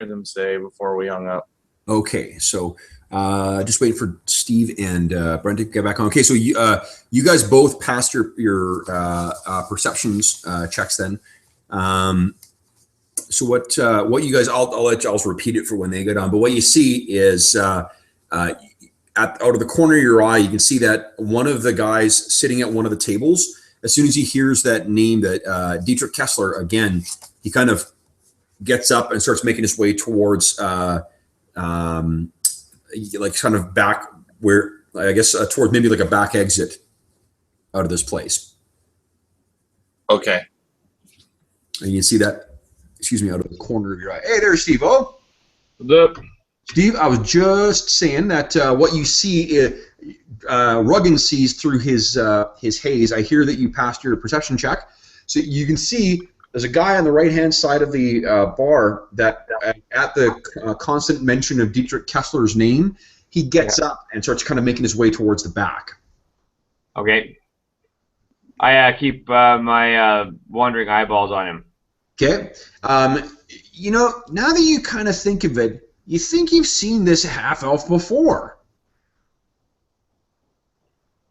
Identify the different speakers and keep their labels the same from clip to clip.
Speaker 1: them say before we hung up.
Speaker 2: Okay, so just waiting for Steve and Brent to get back on. Okay, so you guys both passed your perceptions checks then. So what you guys, I'll let y'all repeat it for when they get on. But what you see is out of the corner of your eye, you can see that one of the guys sitting at one of the tables, as soon as he hears that name, that Dietrich Kessler, again, he kind of gets up and starts making his way towards like kind of back where, I guess, towards maybe like a back exit out of this place.
Speaker 1: Okay.
Speaker 2: And you see that, excuse me, out of the corner of your eye. Hey there, Steve-O.
Speaker 1: What's up?
Speaker 2: Steve, I was just saying that what you see, Ruggin sees through his haze. I hear that you passed your perception check. So you can see there's a guy on the right-hand side of the bar that at the constant mention of Dietrich Kessler's name, he gets up and starts kind of making his way towards the back.
Speaker 3: Okay. I keep my wandering eyeballs on him.
Speaker 2: Okay. You know, now that you kind of think of it, you think you've seen this half-elf before.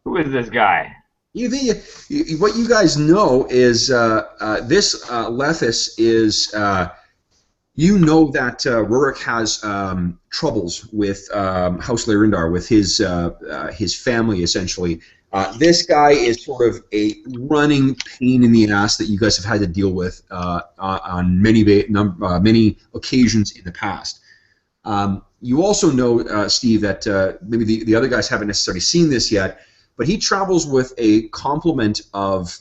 Speaker 3: Who is this guy?
Speaker 2: What you guys know is this Lethis is, you know that Rurik has troubles with House Lyrindar, with his family, essentially. This guy is sort of a running pain in the ass that you guys have had to deal with on many occasions in the past. You also know, Steve, that maybe the other guys haven't necessarily seen this yet, but he travels with a complement of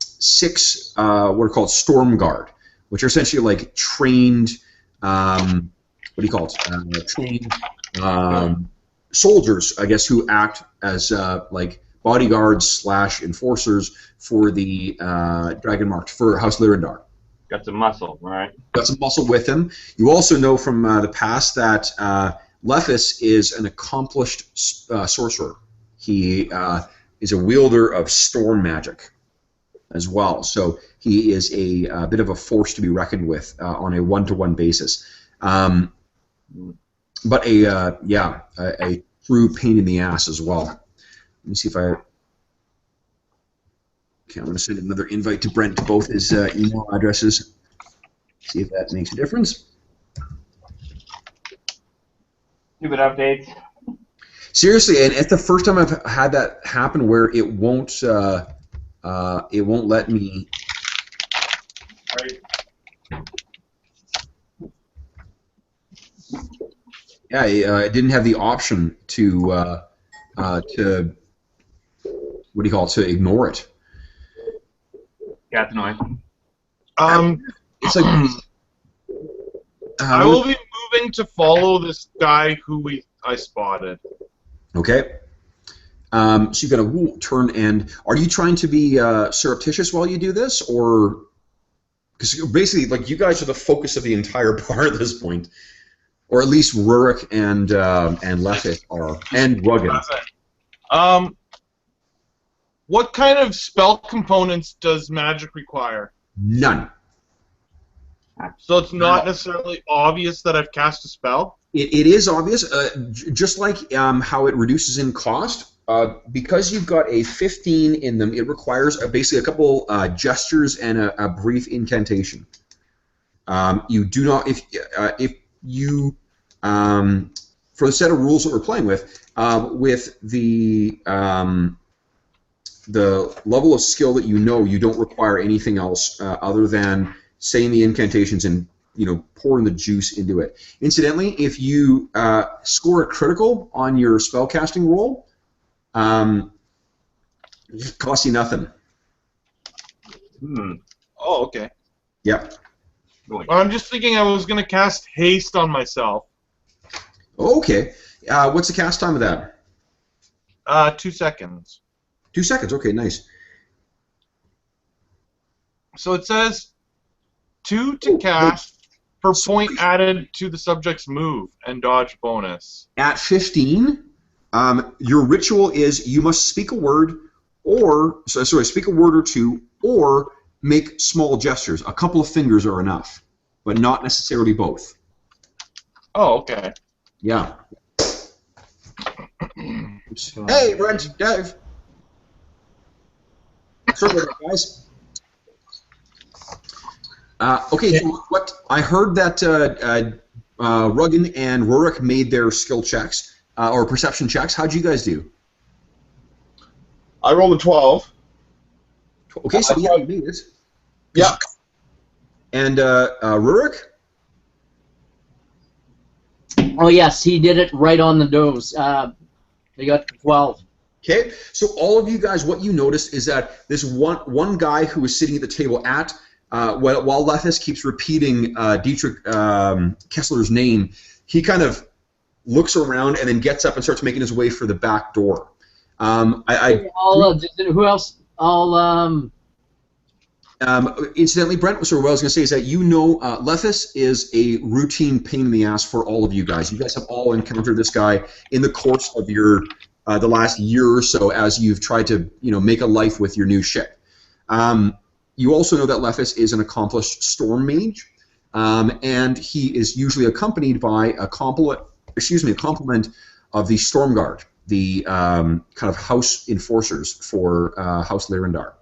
Speaker 2: 6 what are called Storm Guard, which are essentially like trained, what do you call it? Trained soldiers, I guess, who act as like bodyguards / enforcers for the Dragon Marked, for House Lyrindar.
Speaker 3: Got some muscle, right?
Speaker 2: Got some muscle with him. You also know from the past that Lethis is an accomplished sorcerer. He is a wielder of storm magic as well. So he is a bit of a force to be reckoned with on a one-to-one basis. But a true pain in the ass as well. Let me see if I... Okay, I'm going to send another invite to Brent to both his email addresses. See if that makes a difference.
Speaker 3: Stupid updates.
Speaker 2: Seriously, and it's the first time I've had that happen where it won't let me. Yeah, I didn't have the option to what do you call it, to ignore it.
Speaker 3: Got the noise.
Speaker 2: It's like
Speaker 4: I will be moving to follow this guy who I spotted.
Speaker 2: Okay. So you've got a turn, and are you trying to be surreptitious while you do this, or because basically, like, you guys are the focus of the entire bar at this point, or at least Rurik and Lethith are, and Ruggin.
Speaker 4: What kind of spell components does magic require?
Speaker 2: None.
Speaker 4: So it's not necessarily obvious that I've cast a spell?
Speaker 2: It is obvious, just like how it reduces in cost. Because you've got a 15 in them, it requires basically a couple gestures and a brief incantation. You do not, if you, for the set of rules that we're playing with the level of skill that you know, you don't require anything else other than saying the incantations and, you know, pouring the juice into it. Incidentally, if you score a critical on your spellcasting roll, it costs you nothing.
Speaker 4: Oh, okay.
Speaker 2: Yep.
Speaker 4: Well, I'm just thinking I was going to cast haste on myself.
Speaker 2: Okay. What's the cast time of that?
Speaker 4: 2 seconds.
Speaker 2: 2 seconds. Okay, nice.
Speaker 4: So it says 2 to cast per point added to the subject's move and dodge bonus.
Speaker 2: At 15, your ritual is you must speak a word, or speak a word or two, or make small gestures. A couple of fingers are enough. but not necessarily both.
Speaker 4: Oh, okay.
Speaker 2: Yeah. Hey, Brent, Dave. Sorry about that, guys. Okay, so what I heard that Ruggin and Rurik made their skill checks or perception checks. How'd you guys do?
Speaker 5: I rolled a 12.
Speaker 2: Okay, so yeah, you made it.
Speaker 5: Yeah.
Speaker 2: And Rurik?
Speaker 6: Oh yes, he did it right on the nose. They got 12.
Speaker 2: Okay, so all of you guys, what you noticed is that this one guy who was sitting at the table while Lethis keeps repeating Dietrich Kessler's name, he kind of looks around and then gets up and starts making his way for the back door.
Speaker 6: Who else?
Speaker 2: Incidentally, Brent, so what I was going to say is that Lethis is a routine pain in the ass for all of you guys. You guys have all encountered this guy in the course of your the last year or so as you've tried to make a life with your new ship. You also know that Lethis is an accomplished storm mage, and he is usually accompanied by a complement of the Storm Guard, the kind of house enforcers for House Lyrindar.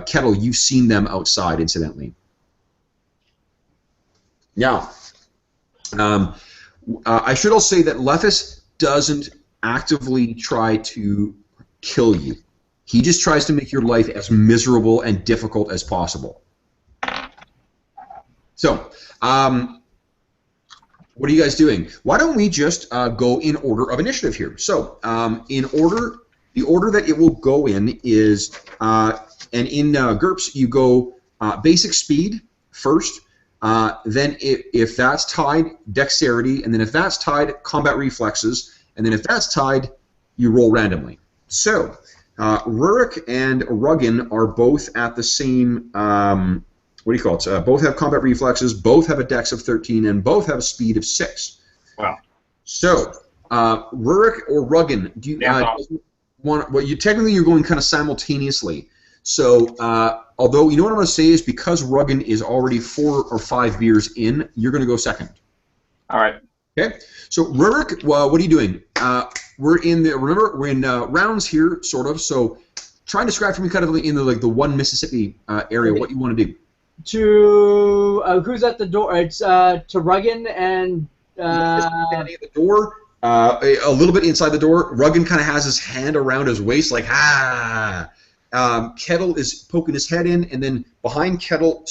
Speaker 2: Kettle, you've seen them outside, incidentally. Now, I should also say that Lethis doesn't actively try to kill you. He just tries to make your life as miserable and difficult as possible. So, what are you guys doing? Why don't we just go in order of initiative here? So, the order that it will go in is, and in GURPS, you go basic speed first, then if that's tied, dexterity, and then if that's tied, combat reflexes, and then if that's tied, you roll randomly. So, Rurik and Ruggin are both at the same, what do you call it? Both have combat reflexes, both have a dex of 13, and both have a speed of 6.
Speaker 3: Wow.
Speaker 2: So, Rurik or Ruggin, do you technically you're going kind of simultaneously. So, although you know what I'm going to say is because Ruggin is already 4 or 5 beers in, you're going to go second.
Speaker 3: All right.
Speaker 2: Okay. So, Rurik, what are you doing? We're in rounds here, sort of. So, try and describe for me kind of in the one Mississippi area what you want to do.
Speaker 6: To who's at the door? It's to Ruggin and.
Speaker 2: Standing at the door. A little bit inside the door, Ruggin kind of has his hand around his waist, like Kettle is poking his head in, and then behind Kettle,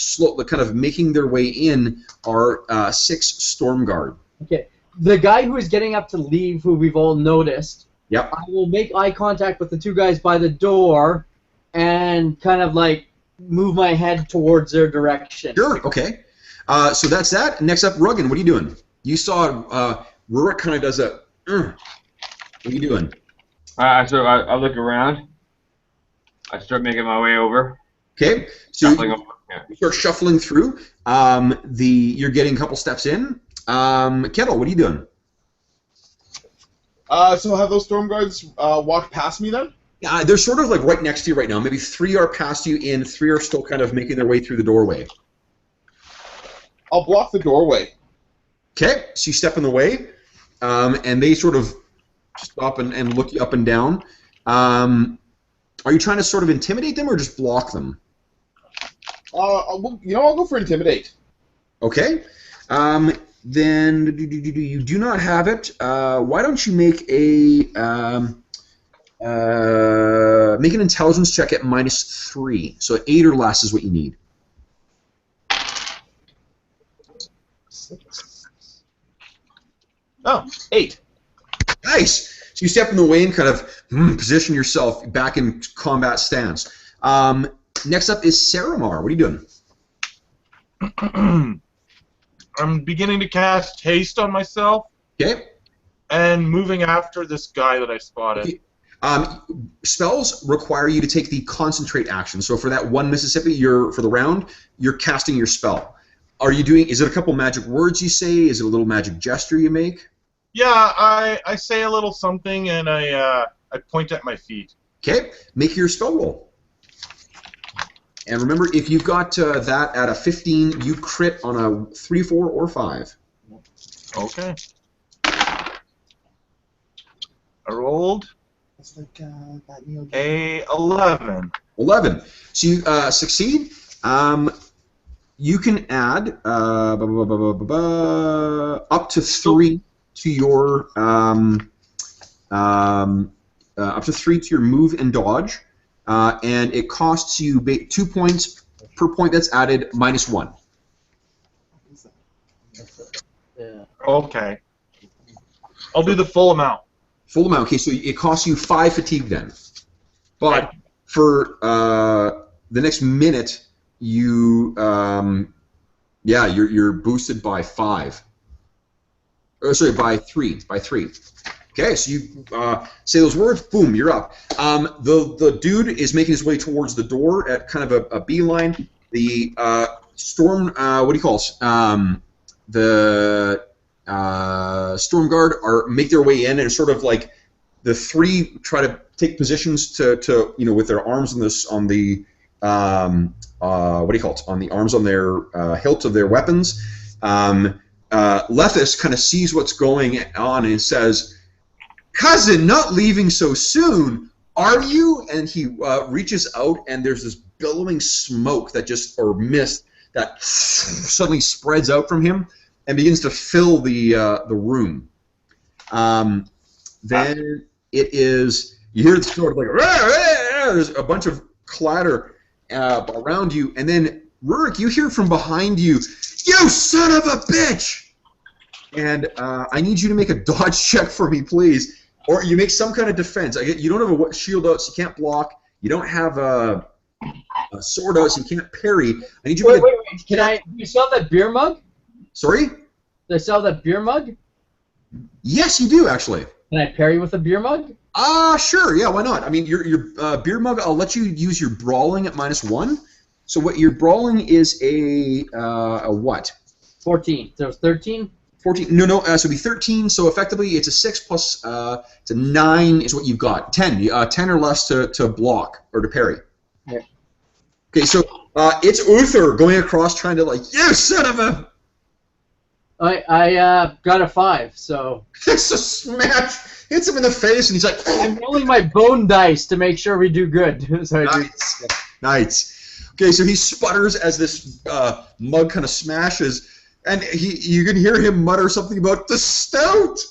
Speaker 2: kind of making their way in, are 6 Storm Guard.
Speaker 6: Okay, the guy who is getting up to leave, who we've all noticed.
Speaker 2: Yep.
Speaker 6: I will make eye contact with the 2 guys by the door, and kind of like move my head towards their direction.
Speaker 2: Sure. Okay. So that's that. Next up, Ruggin. What are you doing? You saw Rurik kind of does a. What are you doing?
Speaker 3: So I look around. I start making my way over.
Speaker 2: Okay. So
Speaker 3: Shuffling over. Yeah.
Speaker 2: you start shuffling through. You're getting a couple steps in. Kettle, what are you doing?
Speaker 5: So have those storm guards walked past me then?
Speaker 2: They're sort of like right next to you right now. Maybe 3 are past you in, 3 are still kind of making their way through the doorway.
Speaker 5: I'll block the doorway.
Speaker 2: Okay. So you step in the way. And they sort of stop and look you up and down. Are you trying to sort of intimidate them or just block them?
Speaker 5: I'll go for intimidate.
Speaker 2: Okay. Then you do not have it. Why don't you make an intelligence check at -3? So 8 or less is what you need.
Speaker 5: 6. Oh, 8.
Speaker 2: Nice. So you step in the way and kind of position yourself back in combat stance. Next up is Saramar. What are you doing?
Speaker 4: I'm beginning to cast haste on myself.
Speaker 2: Okay.
Speaker 4: And moving after this guy that I spotted.
Speaker 2: Spells require you to take the concentrate action. So for that one Mississippi, for the round, you're casting your spell. Is it a couple magic words you say? Is it a little magic gesture you make?
Speaker 4: Yeah, I say a little something and I point at my feet.
Speaker 2: Okay, make your spell roll. And remember, if you've got that at a 15, you crit on a 3, 4, or 5.
Speaker 4: Okay. I rolled
Speaker 5: It's like that Neo Geo.
Speaker 4: a 11.
Speaker 2: 11. So you succeed. You can add up to 3 to your up to 3 to your move and dodge, and it costs you 2 points per point that's added minus 1.
Speaker 6: Yeah.
Speaker 4: Okay. I'll do the full amount.
Speaker 2: Full amount. Okay, so it costs you 5 fatigue then. But for the next minute, you you're boosted by 5. Or sorry, by 3. By 3. Okay, so you say those words, boom, you're up. The dude is making his way towards the door at kind of a beeline. The storm, what do you call it? The storm guard make their way in, and sort of like the 3 try to take positions to with their arms on the what do you call it? On the arms on their hilts of their weapons. Lethis kind of sees what's going on and says, "Cousin, not leaving so soon, are you?" And he reaches out, and there's this billowing smoke or mist that suddenly spreads out from him and begins to fill the room. Then it is, you hear sort of like, "Rah, rah," there's a bunch of clatter around you, and then Rurik, you hear from behind you, "You son of a bitch!" And I need you to make a dodge check for me, please. Or you make some kind of defense. You don't have a shield out, so you can't block. You don't have a sword out, so you can't parry. I need you to
Speaker 6: Wait. Do you sell that beer mug?
Speaker 2: Sorry?
Speaker 6: Do I sell that beer mug?
Speaker 2: Yes, you do, actually.
Speaker 6: Can I parry with a beer mug?
Speaker 2: Sure. Yeah, why not? I mean, your beer mug, I'll let you use your brawling at -1. So what your brawling is a what?
Speaker 6: 14. So it's 13?
Speaker 2: 14. No. So it'd be 13. So effectively, it's a 6 plus it's a 9 is what you've got. 10. 10 or less to block or to parry.
Speaker 6: Yeah.
Speaker 2: Okay, so it's Uther going across, trying to you son of a.
Speaker 6: I got a 5. So
Speaker 2: It's a smash. Hits him in the face, and he's like.
Speaker 6: I'm rolling my bone dice to make sure we do good. So
Speaker 2: Nice. Nice. Okay, so he sputters as this mug kind of smashes. And you can hear him mutter something about the stout.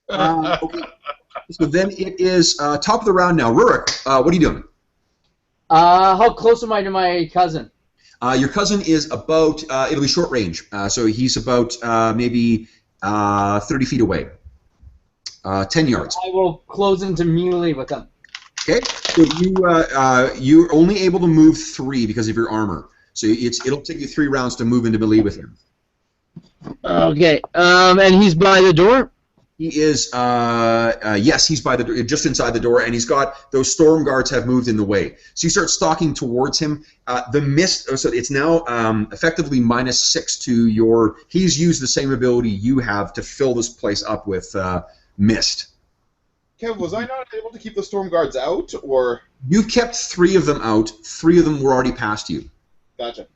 Speaker 2: Okay. So then it is top of the round now. Rurik, what are you doing?
Speaker 6: how close am I to my cousin?
Speaker 2: Your cousin is about, it'll be short range. So he's about maybe 30 feet away. 10 yards.
Speaker 6: I will close into melee with him.
Speaker 2: Okay. So you're only able to move 3 because of your armor. So it'll take you 3 rounds to move into melee with him.
Speaker 6: Okay. And he's by the door?
Speaker 2: He is, yes, he's by the just inside the door, and he's got those storm guards have moved in the way. So you start stalking towards him. The mist, so it's now effectively -6 to your. He's used the same ability you have to fill this place up with mist.
Speaker 5: Kev, was I not able to keep the storm guards out, or?
Speaker 2: You kept 3 of them out. 3 of them were already past you.
Speaker 5: Gotcha.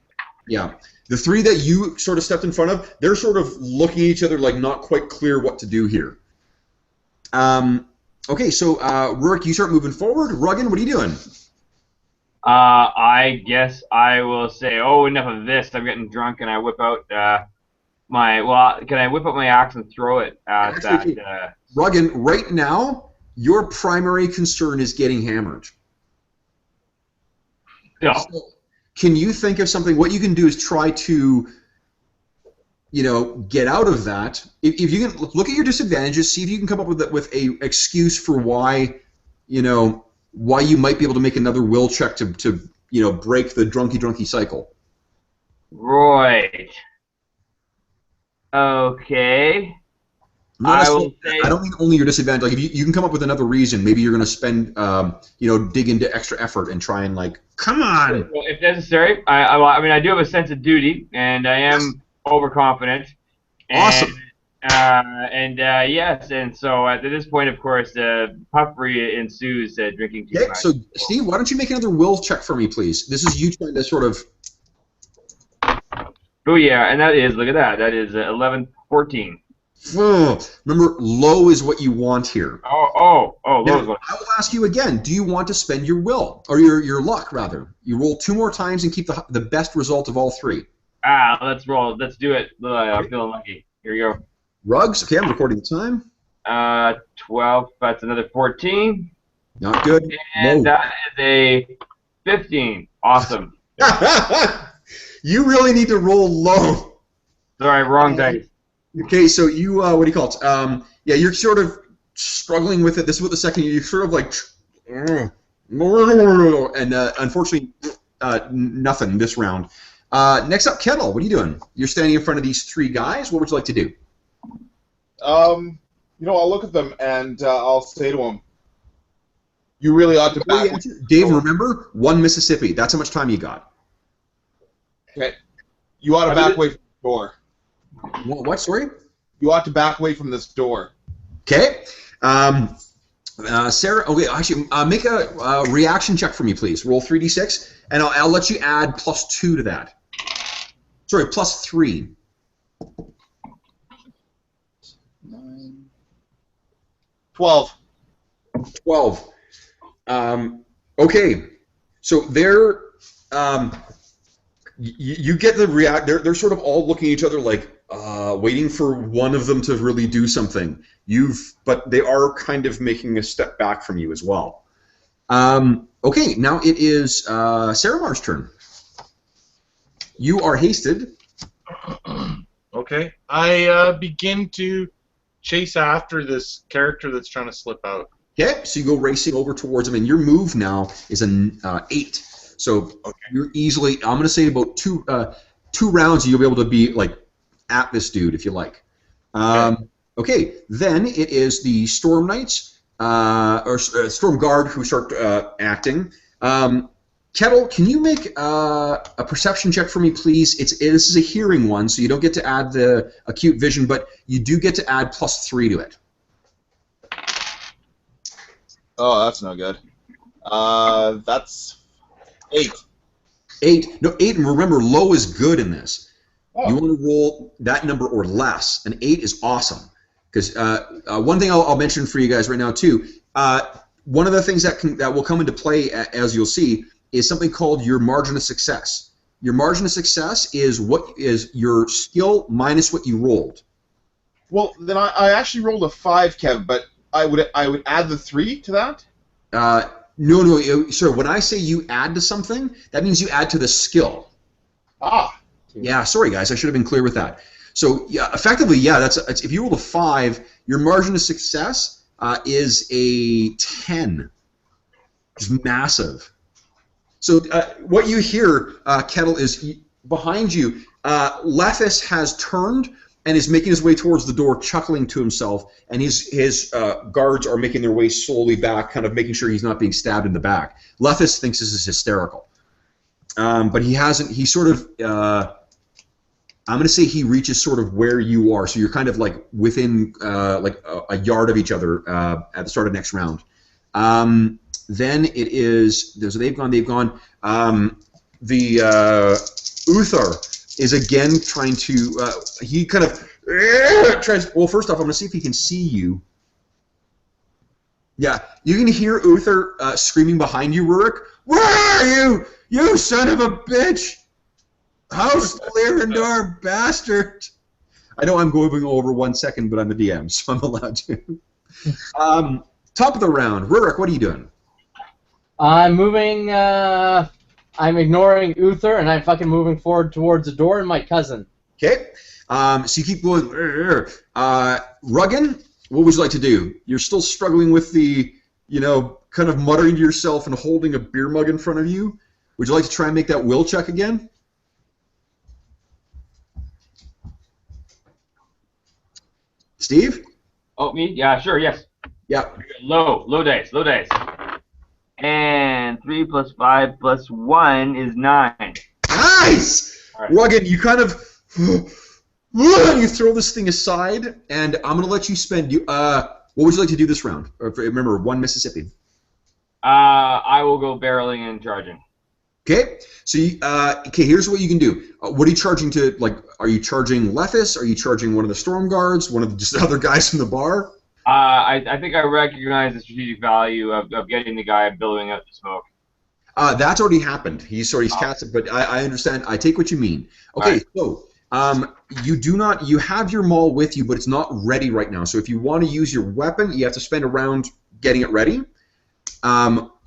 Speaker 2: Yeah. The 3 that you sort of stepped in front of, they're sort of looking at each other like not quite clear what to do here. Okay, so Rurik, you start moving forward. Ruggin, what are you doing?
Speaker 3: I guess I will say, oh, enough of this. I'm getting drunk, and I whip out can I whip out my axe and throw it at
Speaker 2: Actually,
Speaker 3: that?
Speaker 2: Ruggin, right now, your primary concern is getting hammered.
Speaker 3: No.
Speaker 2: So, can you think of something? What you can do is try to, get out of that. If you can look at your disadvantages, see if you can come up with a excuse for why, why you might be able to make another will check to break the drunky cycle.
Speaker 3: Right. Okay. I will say.
Speaker 2: I don't mean only your disadvantage. Like if you can come up with another reason, maybe you're going to spend, dig into extra effort and try and come on.
Speaker 3: Well, if necessary, I mean, I do have a sense of duty, and I am overconfident. And,
Speaker 2: Awesome.
Speaker 3: Yes, and so at this point, of course, puffery ensues, drinking too
Speaker 2: Okay,
Speaker 3: much.
Speaker 2: so Steve, why don't you make another will check for me, please? This is you trying to sort of.
Speaker 3: Oh yeah, and that is, look at that, that is 11, 14.
Speaker 2: Remember, low is what you want here.
Speaker 3: Oh,
Speaker 2: Now,
Speaker 3: those ones.
Speaker 2: I will ask you again. Do you want to spend your will, or your luck, rather? You roll 2 more times and keep the best result of all 3.
Speaker 3: Let's roll. Let's do it. I'm feeling lucky. Here we go.
Speaker 2: Rugs. Okay, I'm recording the time.
Speaker 3: 12. That's another 14.
Speaker 2: Not good.
Speaker 3: And
Speaker 2: Low.
Speaker 3: that is a 15. Awesome.
Speaker 2: You really need to roll low.
Speaker 3: Sorry, wrong dice.
Speaker 2: Okay, so you what do you call it? Yeah, you're sort of struggling with it. This is what the second you're sort of like, and unfortunately, nothing this round. Next up, Kettle. What are you doing? You're standing in front of these 3 guys. What would you like to do?
Speaker 5: I'll look at them and I'll say to them, "You really ought to back."
Speaker 2: Dave, remember 1 Mississippi. That's how much time you got.
Speaker 5: Okay. You ought to back away from the door.
Speaker 2: What? Sorry.
Speaker 5: You ought to back away from this door.
Speaker 2: Okay. Sarah. Okay. Actually, make a reaction check for me, please. Roll 3d6, and I'll let you add +2 to that. Sorry, +3.
Speaker 5: 9, 12.
Speaker 2: 12. Okay. So they're you get the react. They're sort of all looking at each other like waiting for one of them to really do something. But they are kind of making a step back from you as well. Okay. Now it is Sarah Mar's turn. You are hasted.
Speaker 4: Okay. I begin to chase after this character that's trying to slip out.
Speaker 2: Okay, so you go racing over towards him, and your move now is an 8. So you're easily, I'm going to say about 2 rounds, you'll be able to be like at this dude if you like. Okay, then it is the Storm Knights or Storm Guard who start acting. Kettle, can you make a perception check for me, please? This is a hearing one, so you don't get to add the acute vision, but you do get to add +3 to it.
Speaker 5: Oh, that's no good. That's 8.
Speaker 2: 8. No, 8, and remember, low is good in this.
Speaker 5: Oh.
Speaker 2: You want to roll that number or less. An 8 is awesome. Because one thing I'll mention for you guys right now, too, one of the things that will come into play, as you'll see, is something called your margin of success. Your margin of success is what is your skill minus what you rolled.
Speaker 5: Well, then I actually rolled a 5, Kev, but I would add the 3 to that?
Speaker 2: No. Sir, when I say you add to something, that means you add to the skill.
Speaker 5: Ah.
Speaker 2: Yeah, sorry guys, I should have been clear with that. So yeah, effectively, yeah, that's if you roll a 5, your margin of success is a 10. It's massive. So what you hear, Kettle, is behind you. Lethis has turned and is making his way towards the door, chuckling to himself, and his guards are making their way slowly back, kind of making sure he's not being stabbed in the back. Lethis thinks this is hysterical, but he hasn't. He sort of, I'm going to say he reaches sort of where you are, so you're kind of like within like a yard of each other at the start of next round. Then it is. So they've gone. The Uther is again trying to. He kind of tries. Well, first off, I'm going to see if he can see you. Yeah, you can hear Uther screaming behind you, Rurik. Where are you? You son of a bitch! House Lyrandor bastard! I know I'm going over 1 second, but I'm a DM, so I'm allowed to. Top of the round, Rurik, what are you doing?
Speaker 6: I'm moving. I'm ignoring Uther, and I'm fucking moving forward towards the door and my cousin.
Speaker 2: Okay. So you keep going. Ruggin, what would you like to do? You're still struggling with the, kind of muttering to yourself and holding a beer mug in front of you. Would you like to try and make that will check again? Steve?
Speaker 3: Oh, me? Yeah, sure, yes.
Speaker 2: Yeah.
Speaker 3: Low dice. And 3 plus 5 plus 1 is 9.
Speaker 2: Nice!
Speaker 3: All right.
Speaker 2: Ruggin, you kind of you throw this thing aside, and I'm going to let you spend. What would you like to do this round? Remember, 1 Mississippi.
Speaker 3: I will go barreling and charging.
Speaker 2: Okay, so here's what you can do. What are you charging to? Like, are you charging Lethis? Are you charging one of the storm guards? One of the just other guys from the bar?
Speaker 3: I think I recognize the strategic value of getting the guy billowing out the smoke.
Speaker 2: That's already happened. He's cast it, but I understand. I take what you mean. Okay, so you do not. You have your maul with you, but it's not ready right now. So if you want to use your weapon, you have to spend a round getting it ready.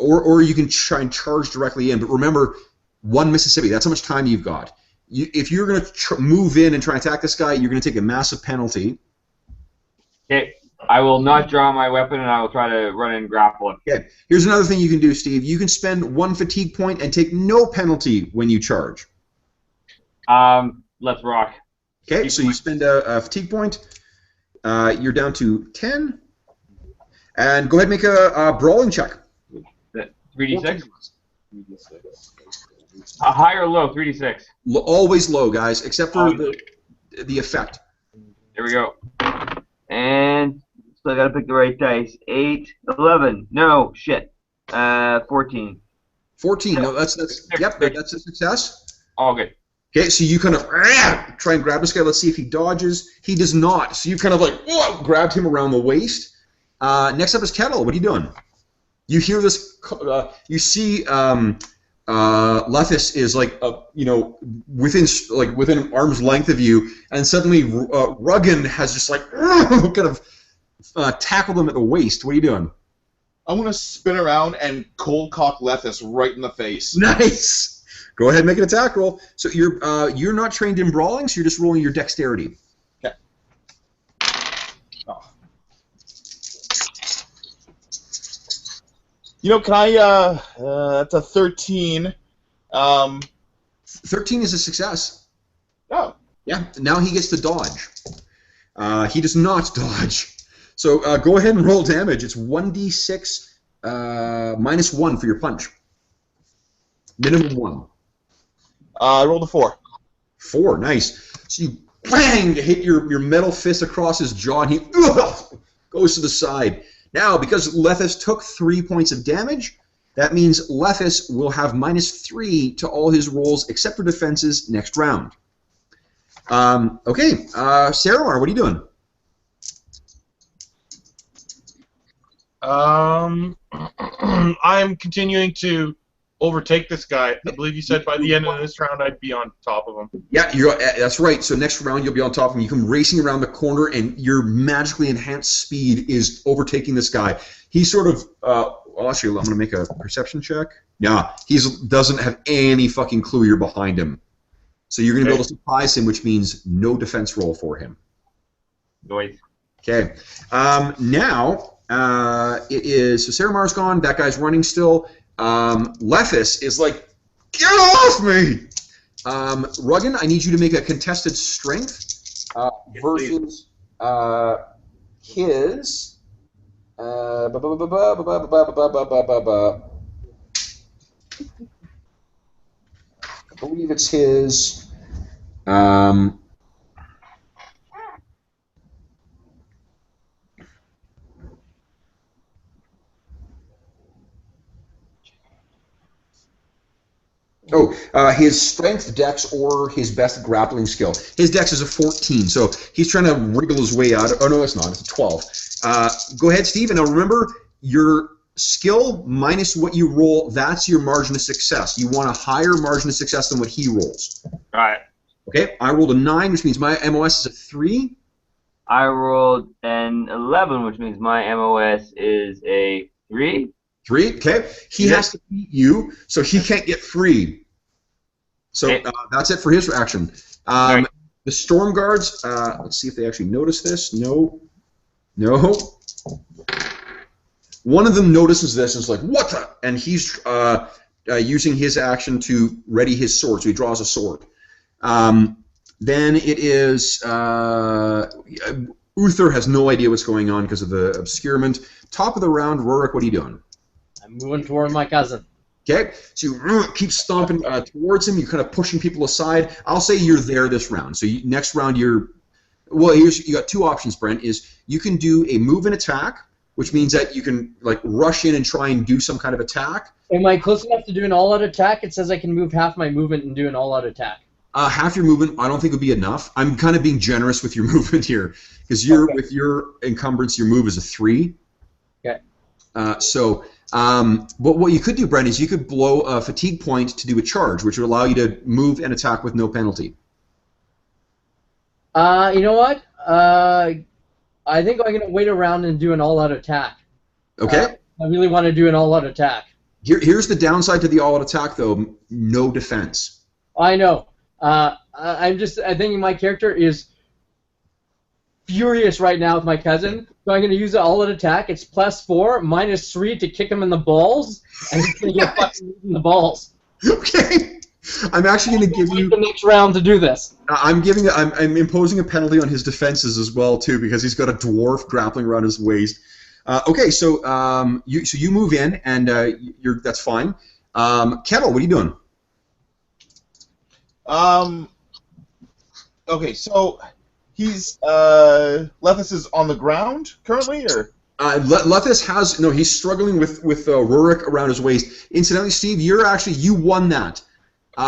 Speaker 2: Or you can try and charge directly in. But remember, 1 Mississippi. That's how much time you've got. If you're going to move in and try and attack this guy, you're going to take a massive penalty.
Speaker 3: Okay. I will not draw my weapon, and I will try to run and grapple him.
Speaker 2: Okay. Here's another thing you can do, Steve. You can spend 1 fatigue point and take no penalty when you charge.
Speaker 3: Let's rock.
Speaker 2: Okay, so you spend a fatigue point. You're down to 10. And go ahead and make a brawling check.
Speaker 3: 3d6? High or low? 3d6.
Speaker 2: Always low, guys, except for the effect.
Speaker 3: There we go. And so I gotta pick the right dice. 8, 11. No, shit. 14.
Speaker 2: 14. No, that's a success.
Speaker 3: All good.
Speaker 2: Okay, so you kind of try and grab this guy. Let's see if he dodges. He does not. So you kind of like grabbed him around the waist. Next up is Kettle. What are you doing? You hear this. You see Lethis is like within arm's length of you, and suddenly Ruggin has just like kind of tackled him at the waist. What are you doing?
Speaker 5: I'm gonna spin around and cold cock Lethis right in the face.
Speaker 2: Nice. Go ahead and make an attack roll. So you're not trained in brawling, so you're just rolling your dexterity.
Speaker 5: Okay. Oh. You know, can I? That's a 13.
Speaker 2: 13 is a success.
Speaker 5: Oh.
Speaker 2: Yeah. Now he gets to dodge. He does not dodge. So go ahead and roll damage. It's 1d6 -1 for your punch. Minimum 1.
Speaker 5: I rolled a 4.
Speaker 2: 4, nice. So you bang hit your metal fist across his jaw, and he goes to the side. Now, because Lethis took 3 points of damage, that means Lethis will have -3 to all his rolls except for defenses next round. Okay, Saramar, what are you doing?
Speaker 4: I'm continuing to overtake this guy. I believe you said by the end of this round I'd be on top of him.
Speaker 2: Yeah, that's right. So next round you'll be on top of him. You come racing around the corner, and your magically enhanced speed is overtaking this guy. He's sort of. Well, actually, I'm going to make a perception check. Yeah, he doesn't have any fucking clue you're behind him. So you're going to be able to surprise him, which means no defense roll for him.
Speaker 3: Noise.
Speaker 2: Okay. Now it is. So Saramar's gone. That guy's running still. Lethis is like, get off me! Ruggin, I need you to make a contested strength versus his. I believe it's his. His strength, dex, or his best grappling skill. His dex is a 14, so he's trying to wriggle his way out. Oh, no, it's not. It's a 12. Go ahead, Steve, and now remember, your skill minus what you roll, that's your margin of success. You want a higher margin of success than what he rolls.
Speaker 3: All right.
Speaker 2: Okay, I rolled a 9, which means my MOS is a 3.
Speaker 3: I rolled an 11, which means my MOS is a 3.
Speaker 2: 3, okay. He has to beat you, so he can't get free. So that's it for his action.
Speaker 3: Right.
Speaker 2: The Storm Guards, let's see if they actually notice this. No. No. One of them notices this and is like, what the? And he's using his action to ready his sword, so he draws a sword. Then it is... Uther has no idea what's going on because of the obscurement. Top of the round, Rorik, what are you doing?
Speaker 6: I'm moving toward my cousin.
Speaker 2: Okay, so you keep stomping towards him. You're kind of pushing people aside. I'll say you're there this round. So next round, you're Well, you got two options, Brent. Is you can do a move and attack, which means that you can like rush in and try and do some kind of attack.
Speaker 6: Am I close enough to do an all-out attack? It says I can move half my movement and do an all-out attack.
Speaker 2: Half your movement, I don't think would be enough. I'm kind of being generous with your movement here, because with your encumbrance, your move is a 3.
Speaker 6: Okay.
Speaker 2: But what you could do, Brent, is you could blow a fatigue point to do a charge, which would allow you to move and attack with no penalty.
Speaker 6: You know what? I think I'm gonna wait around and do an all-out attack.
Speaker 2: Okay.
Speaker 6: I really want to do an all-out attack.
Speaker 2: Here's the downside to the all-out attack, though: no defense.
Speaker 6: I know. I think my character is furious right now with my cousin, so I'm going to use an all-out attack. It's +4, -3 to kick him in the balls, and he's going to get fucking in the balls.
Speaker 2: Okay. I'm actually going to give you
Speaker 6: the next round to do this.
Speaker 2: I'm imposing a penalty on his defenses as well too, because he's got a dwarf grappling around his waist. Okay, so you move in, and that's fine. Kettle, what are you doing?
Speaker 5: Okay, so he's Lethus is on the ground currently, or
Speaker 2: Lethus he's struggling with Rurik around his waist. Incidentally, Steve, you won that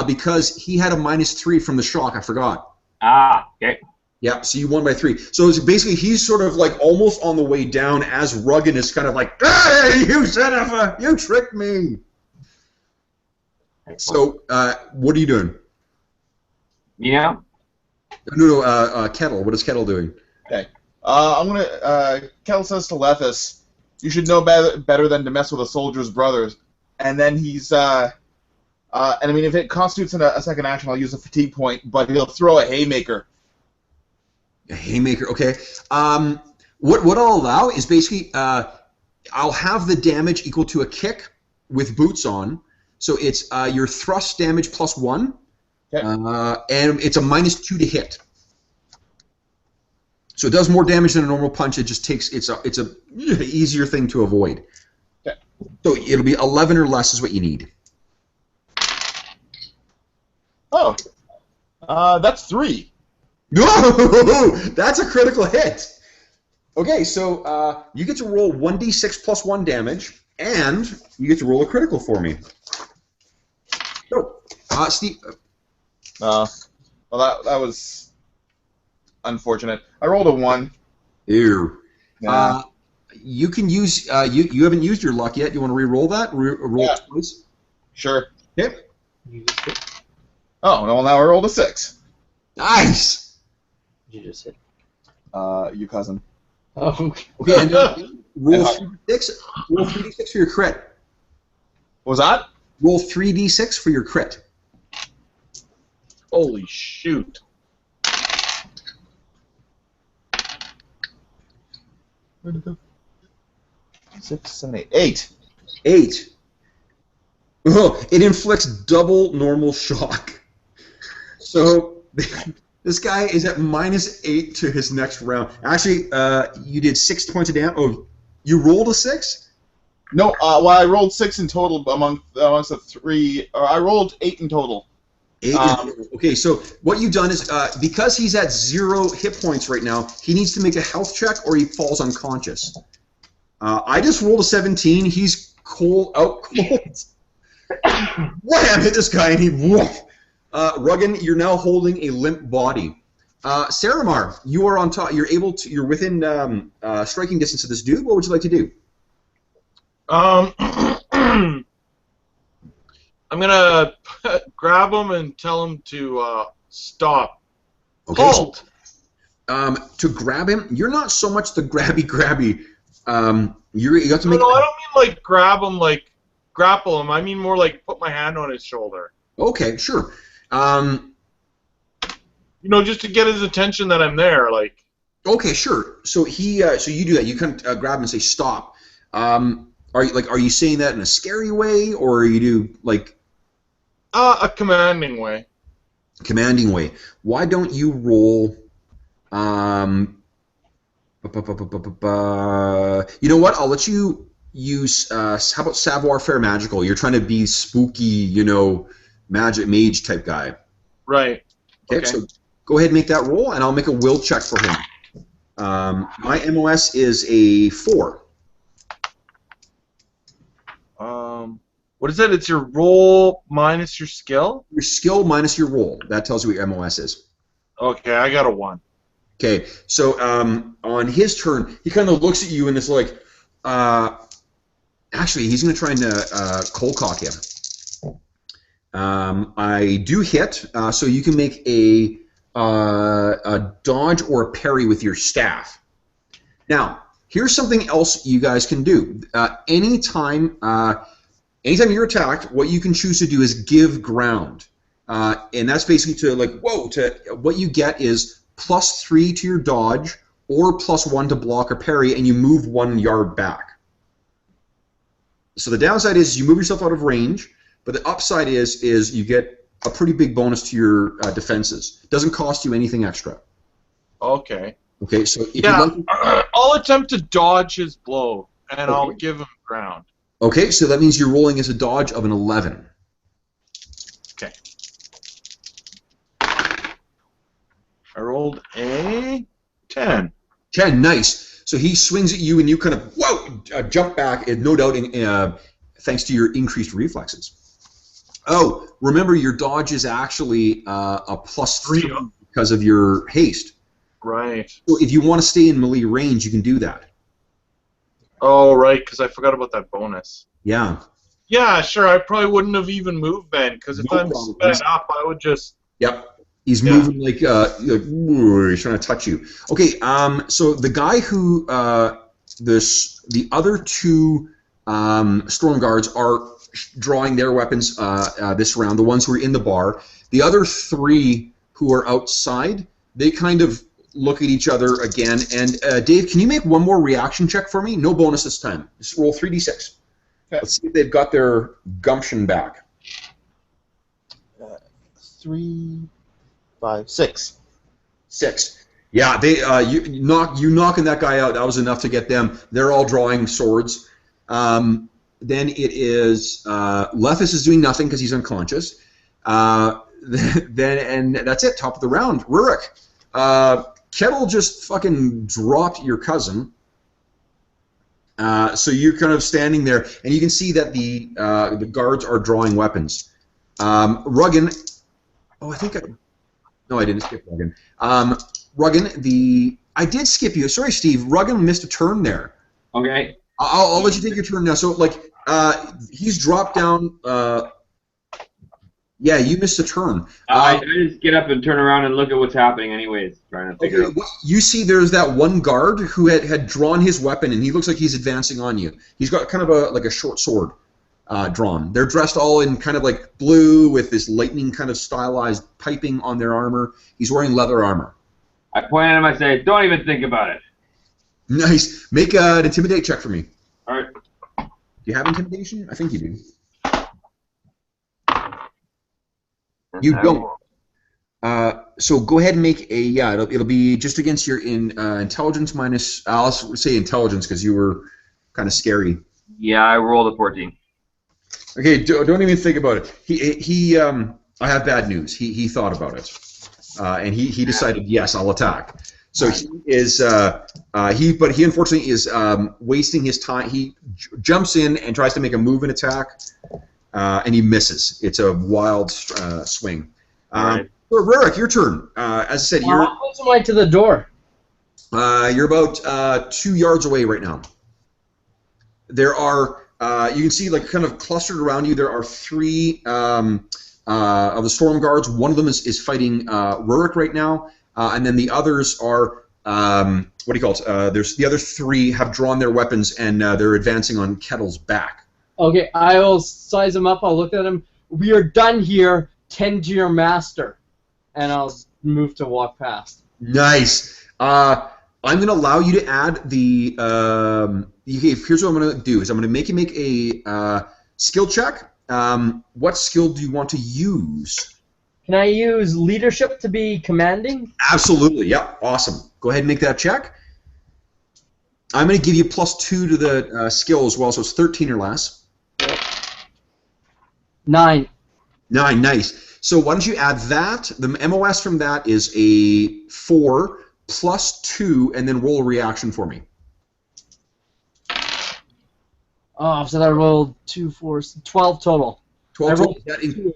Speaker 2: because he had a -3 from the shock. I forgot.
Speaker 3: Okay.
Speaker 2: Yeah, so you won by 3. So it's basically he's sort of like almost on the way down as Ruggin is kind of like, "Hey, you son of a, you tricked me." So what are you doing?
Speaker 3: Yeah.
Speaker 2: No, Kettle. What is Kettle doing?
Speaker 5: okay. I'm gonna. Kel says to Lethus, "You should know better than to mess with a soldier's brothers." And then he's. And I mean, if it constitutes a second action, I'll use a fatigue point, but he'll throw a haymaker.
Speaker 2: A haymaker. Okay. What I'll allow is basically I'll have the damage equal to a kick with boots on. So it's your thrust damage +1.
Speaker 5: Okay.
Speaker 2: And it's a -2 to hit. So it does more damage than a normal punch. It just takes it's a easier thing to avoid.
Speaker 5: Okay.
Speaker 2: So it'll be 11 or less is what you need.
Speaker 5: Oh, that's 3.
Speaker 2: No, that's a critical hit. Okay, so you get to roll 1d6 +1 damage, and you get to roll a critical for me. So, Steve.
Speaker 5: Well, that was unfortunate. I rolled a 1.
Speaker 2: Ew.
Speaker 5: Yeah.
Speaker 2: You can use you haven't used your luck yet. You want to re-roll that? Roll
Speaker 5: Yeah.
Speaker 2: twice.
Speaker 5: Sure.
Speaker 2: Okay.
Speaker 5: Oh, well, now I rolled a 6.
Speaker 2: Nice.
Speaker 6: Did you just hit?
Speaker 5: You cousin.
Speaker 6: Oh.
Speaker 2: Okay, and roll 3d6. Roll 3d6 for your crit.
Speaker 5: What was that?
Speaker 2: Roll 3d6 for your crit.
Speaker 1: Holy shoot.
Speaker 5: Where did it go? 6, 7, 8. 8.
Speaker 2: 8. Oh, it inflicts double normal shock. So this guy is at -8 to his next round. Actually, you did 6 points of damage. Oh, you rolled a 6?
Speaker 5: No, well, I rolled 6 in total amongst the 3. I rolled 8 in total.
Speaker 2: 8. Okay, so what you've done is because he's at 0 hit points right now, he needs to make a health check or he falls unconscious. I just rolled a 17. He's out cold. Wham! Hit this guy and he woof. Ruggin, you're now holding a limp body. Saramar, you are on top. You're within striking distance of this dude. What would you like to do?
Speaker 4: I'm gonna grab him and tell him to stop.
Speaker 2: Okay.
Speaker 4: Halt.
Speaker 2: To grab him, you're not so much the grabby. You have to make.
Speaker 4: No, I don't mean like grab him, like grapple him. I mean more like put my hand on his shoulder.
Speaker 2: Okay, sure.
Speaker 4: You know, just to get his attention that I'm there. Like.
Speaker 2: Okay, sure. So so you do that. You kind of grab him and say stop. Are you saying that in a scary way, or you do like?
Speaker 4: A commanding way.
Speaker 2: Commanding way. Why don't you roll? You know what? I'll let you use. How about savoir-faire magical? You're trying to be spooky, magic mage type guy.
Speaker 4: Right.
Speaker 2: Okay. So Go ahead and make that roll, and I'll make a will check for him. My MOS is a 4.
Speaker 4: What is it? It's your roll minus your skill?
Speaker 2: Your skill minus your roll. That tells you what your MOS is.
Speaker 4: Okay, I got a 1.
Speaker 2: Okay, so on his turn, he kind of looks at you and is like, actually, he's going to try and cold cock you. I do hit, so you can make a dodge or a parry with your staff. Now, here's something else you guys can do. Anytime you're attacked, what you can choose to do is give ground. And that's basically to, like, what you get is +3 to your dodge or +1 to block or parry, and you move 1 yard back. So the downside is you move yourself out of range, but the upside is you get a pretty big bonus to your defenses. It doesn't cost you anything extra.
Speaker 4: Okay.
Speaker 2: Okay, so if
Speaker 4: Yeah,
Speaker 2: you'd like,
Speaker 4: I'll attempt to dodge his blow, and I'll give him ground.
Speaker 2: okay, so that means you're rolling as a dodge of an 11.
Speaker 4: Okay. I rolled a 10.
Speaker 2: 10, nice. So he swings at you, and you kind of jump back, and no doubt, thanks to your increased reflexes. Oh, remember your dodge is actually a +3 because of your haste.
Speaker 4: Right.
Speaker 2: So if you want to stay in melee range, you can do that.
Speaker 4: Oh, right, because I forgot about that bonus.
Speaker 2: Yeah.
Speaker 4: Yeah, sure, I probably wouldn't have even moved then, because if
Speaker 2: No
Speaker 4: I'm
Speaker 2: problem.
Speaker 4: sped up, I would just...
Speaker 2: Yep. He's moving like ooh, he's trying to touch you. Okay. So the guy who the other 2 storm guards are drawing their weapons this round. The ones who are in the bar. The other 3 who are outside, they kind of look at each other again. And Dave, can you make one more reaction check for me? No bonus this time. Just roll 3d6.
Speaker 5: Okay.
Speaker 2: Let's see if they've got their gumption back.
Speaker 5: 3, 5, 6.
Speaker 2: 6. Yeah, they you knocking that guy out. That was enough to get them. They're all drawing swords. Then it is Lethis is doing nothing because he's unconscious. Then that's it. Top of the round. Rurik. Kettle just fucking dropped your cousin. So you're kind of standing there, and you can see that the guards are drawing weapons. Ruggin. Oh, I think I. No, I didn't skip Ruggin. Ruggin, I did skip you. Sorry, Steve. Ruggin missed a turn there.
Speaker 7: Okay.
Speaker 2: I'll let you take your turn now. So, like, he's dropped down. Yeah, you missed a turn.
Speaker 7: I just get up and turn around and look at what's happening anyways, trying to figure out.
Speaker 2: You see there's that one guard who had drawn his weapon, and he looks like he's advancing on you. He's got kind of a short sword drawn. They're dressed all in kind of like blue with this lightning kind of stylized piping on their armor. He's wearing leather armor.
Speaker 7: I point at him, I say, don't even think about it.
Speaker 2: Nice. Make an intimidate check for me.
Speaker 7: All right.
Speaker 2: Do you have intimidation? I think you do. You don't. So go ahead and make a it'll be just against your intelligence minus. I'll say intelligence because you were kind of scary.
Speaker 3: Yeah, I rolled a 14.
Speaker 2: Okay, don't even think about it. I have bad news. He thought about it, and he decided yes, I'll attack. So he is but he unfortunately is wasting his time. He jumps in and tries to make a move and attack, and he misses. It's a wild swing.
Speaker 3: Right.
Speaker 2: Rurik, your turn. As I said, you're
Speaker 6: How close am I to the door?
Speaker 2: you're about 2 yards away right now. There are you can see like kind of clustered around you. There are 3 of the storm guards. One of them is fighting Rurik right now. And then the others are, what do you call it? There's the other 3 have drawn their weapons and they're advancing on Kettle's back.
Speaker 6: Okay, I will size him up. I'll look at him. We are done here. Tend to your master. And I'll move to walk past.
Speaker 2: Nice. I'm going to allow you to add the. Here's what I'm going to do: is I'm going to make you make a skill check. What skill do you want to use?
Speaker 6: Can I use leadership to be commanding?
Speaker 2: Absolutely. Yep. Awesome. Go ahead and make that check. I'm going to give you +2 to the skill as well, so it's 13 or less.
Speaker 6: 9.
Speaker 2: 9. Nice. So why don't you add that? The MOS from that is a 4 plus 2, and then roll a reaction for me.
Speaker 6: Oh, so I rolled 2, 4, 12 total.
Speaker 2: 12
Speaker 6: I
Speaker 2: total.
Speaker 6: rolled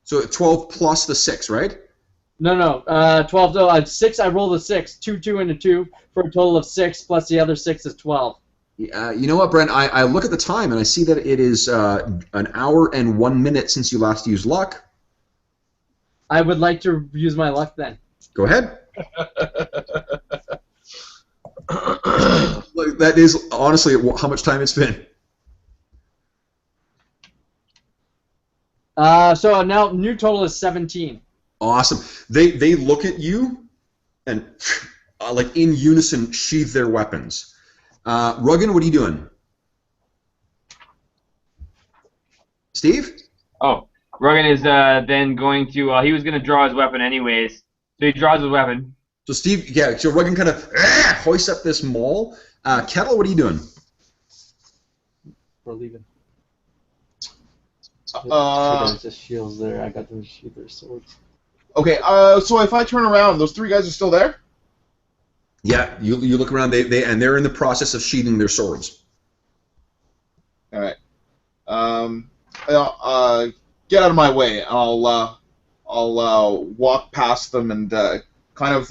Speaker 2: So 12 plus the 6, right?
Speaker 6: No. 12 total. 6. I rolled a 6. 2, 2, and a 2 for a total of 6. Plus the other 6 is 12.
Speaker 2: You know what, Brent? I look at the time and I see that it is an hour and 1 minute since you last used luck.
Speaker 6: I would like to use my luck then.
Speaker 2: Go ahead. That is honestly how much time it's been.
Speaker 6: So now new total is 17.
Speaker 2: Awesome. They look at you and like in unison sheathe their weapons. Ruggin, what are you doing? Steve?
Speaker 7: Oh, Ruggin is then going to. He was going to draw his weapon anyways, so he draws his weapon.
Speaker 2: So Steve, yeah. So Ruggin kind of hoists up this maul. Kettle, what are you doing?
Speaker 6: We're leaving.
Speaker 5: Uh,
Speaker 6: Just shields there. I got them to shoot their swords.
Speaker 5: Okay, so if I turn around, those 3 guys are still there?
Speaker 2: Yeah, you look around. They're in the process of sheathing their swords.
Speaker 5: All right. Get out of my way. I'll walk past them and kind of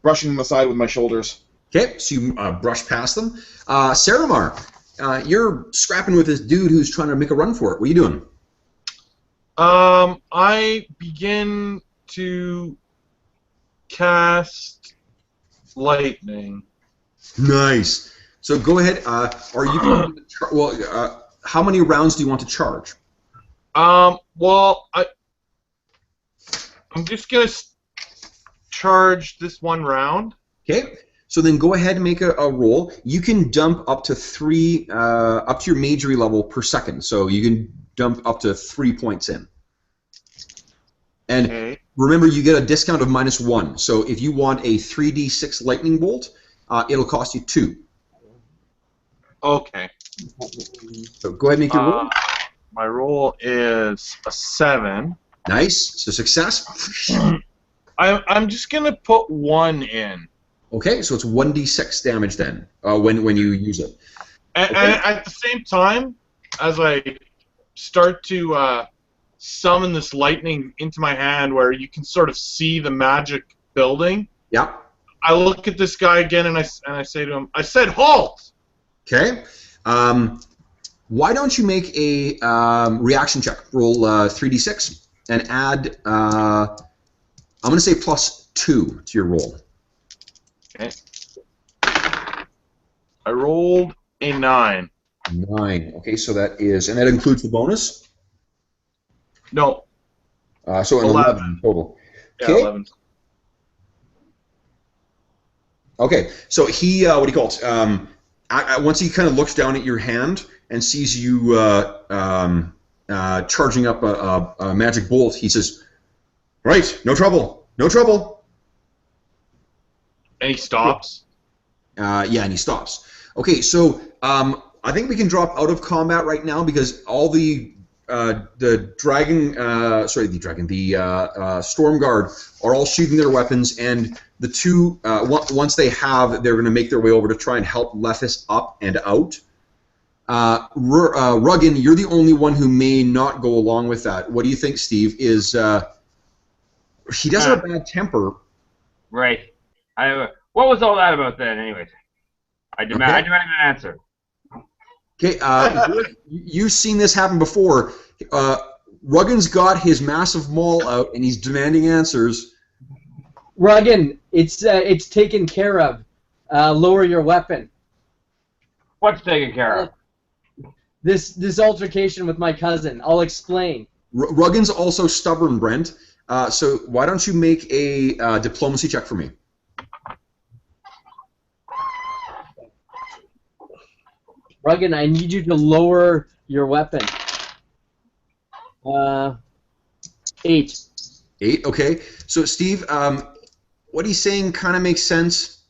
Speaker 5: brushing them aside with my shoulders.
Speaker 2: Okay, so you brush past them. Saramar, you're scrapping with this dude who's trying to make a run for it. What are you doing?
Speaker 4: I begin to cast lightning.
Speaker 2: Nice. So go ahead. Are you going to how many rounds do you want to charge?
Speaker 4: Well, I'm just gonna charge this one round.
Speaker 2: Okay. So then go ahead and make a roll. You can dump up to 3, up to your majory level per second. So you can dump up to 3 points in. And
Speaker 4: Okay.
Speaker 2: remember, you get a discount of -1. So if you want a 3d6 lightning bolt, it'll cost you 2.
Speaker 4: Okay.
Speaker 2: So go ahead and make your roll.
Speaker 4: My roll is a 7.
Speaker 2: Nice. So success.
Speaker 4: I'm just gonna put 1 in.
Speaker 2: Okay, so it's 1d6 damage then when you use it.
Speaker 4: And at the same time, as I start to summon this lightning into my hand where you can sort of see the magic building,
Speaker 2: Yeah.
Speaker 4: I look at this guy again and I say to him, I said halt!
Speaker 2: Okay. Why don't you make a reaction check? Roll 3d6 and add, I'm going to say +2 to your roll.
Speaker 4: Okay. I rolled a 9.
Speaker 2: 9. Okay, so that is, and that includes the bonus?
Speaker 4: No.
Speaker 2: So an 11 total.
Speaker 4: Yeah,
Speaker 2: Okay.
Speaker 4: 11.
Speaker 2: Okay, so he, what do you call it? Once he kind of looks down at your hand and sees you charging up a magic bolt, he says, "Right, no trouble, no trouble."
Speaker 4: And he stops.
Speaker 2: Yeah, and he stops. Okay, so I think we can drop out of combat right now because all the Storm Guard are all shooting their weapons, and the two, once they have, they're going to make their way over to try and help Lethis up and out. Ruggin, you're the only one who may not go along with that. What do you think, Steve? Is he does have a bad temper?
Speaker 7: Right. What was all that about then, anyways? I demand an answer.
Speaker 2: Okay, you've seen this happen before. Ruggin's got his massive maul out, and he's demanding answers.
Speaker 6: Ruggin, it's taken care of. Lower your weapon.
Speaker 7: What's taken care of?
Speaker 6: This altercation with my cousin. I'll explain.
Speaker 2: Ruggin's also stubborn, Brent. So why don't you make a diplomacy check for me?
Speaker 6: Ruggin, I need you to lower your weapon. 8.
Speaker 2: 8, okay. So, Steve, what he's saying kind of makes sense.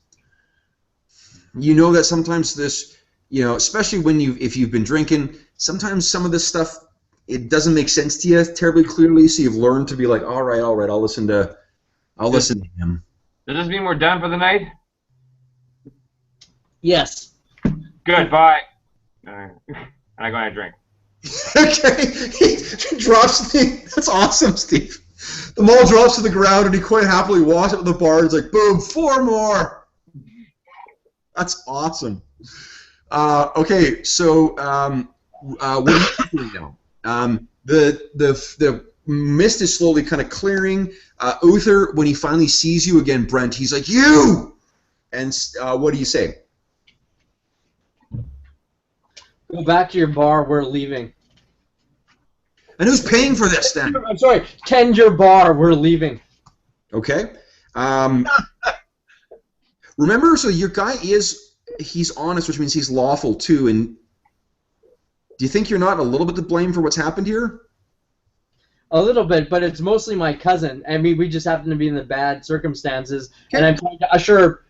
Speaker 2: You know that sometimes this, especially when if you've been drinking, sometimes some of this stuff it doesn't make sense to you terribly clearly, so you've learned to be like, all right, I'll listen to him.
Speaker 7: Does this mean we're done for the night?
Speaker 6: Yes.
Speaker 7: Good, bye. And I go and I drink.
Speaker 2: Okay, he drops the. That's awesome, Steve. The mall drops to the ground, and he quite happily walks up to the bar. And it's like, boom, 4 more. That's awesome. Okay, so what are you doing now? The mist is slowly kind of clearing. Uther, when he finally sees you again, Brent, he's like, you! And what do you say?
Speaker 6: Go back to your bar. We're leaving.
Speaker 2: And who's paying for this then?
Speaker 6: I'm sorry. Tend your bar. We're leaving.
Speaker 2: Okay. Remember, so your guy he's honest, which means he's lawful too. And do you think you're not a little bit to blame for what's happened here?
Speaker 6: A little bit, but it's mostly my cousin. I mean, we just happen to be in the bad circumstances, and I'm trying to assure.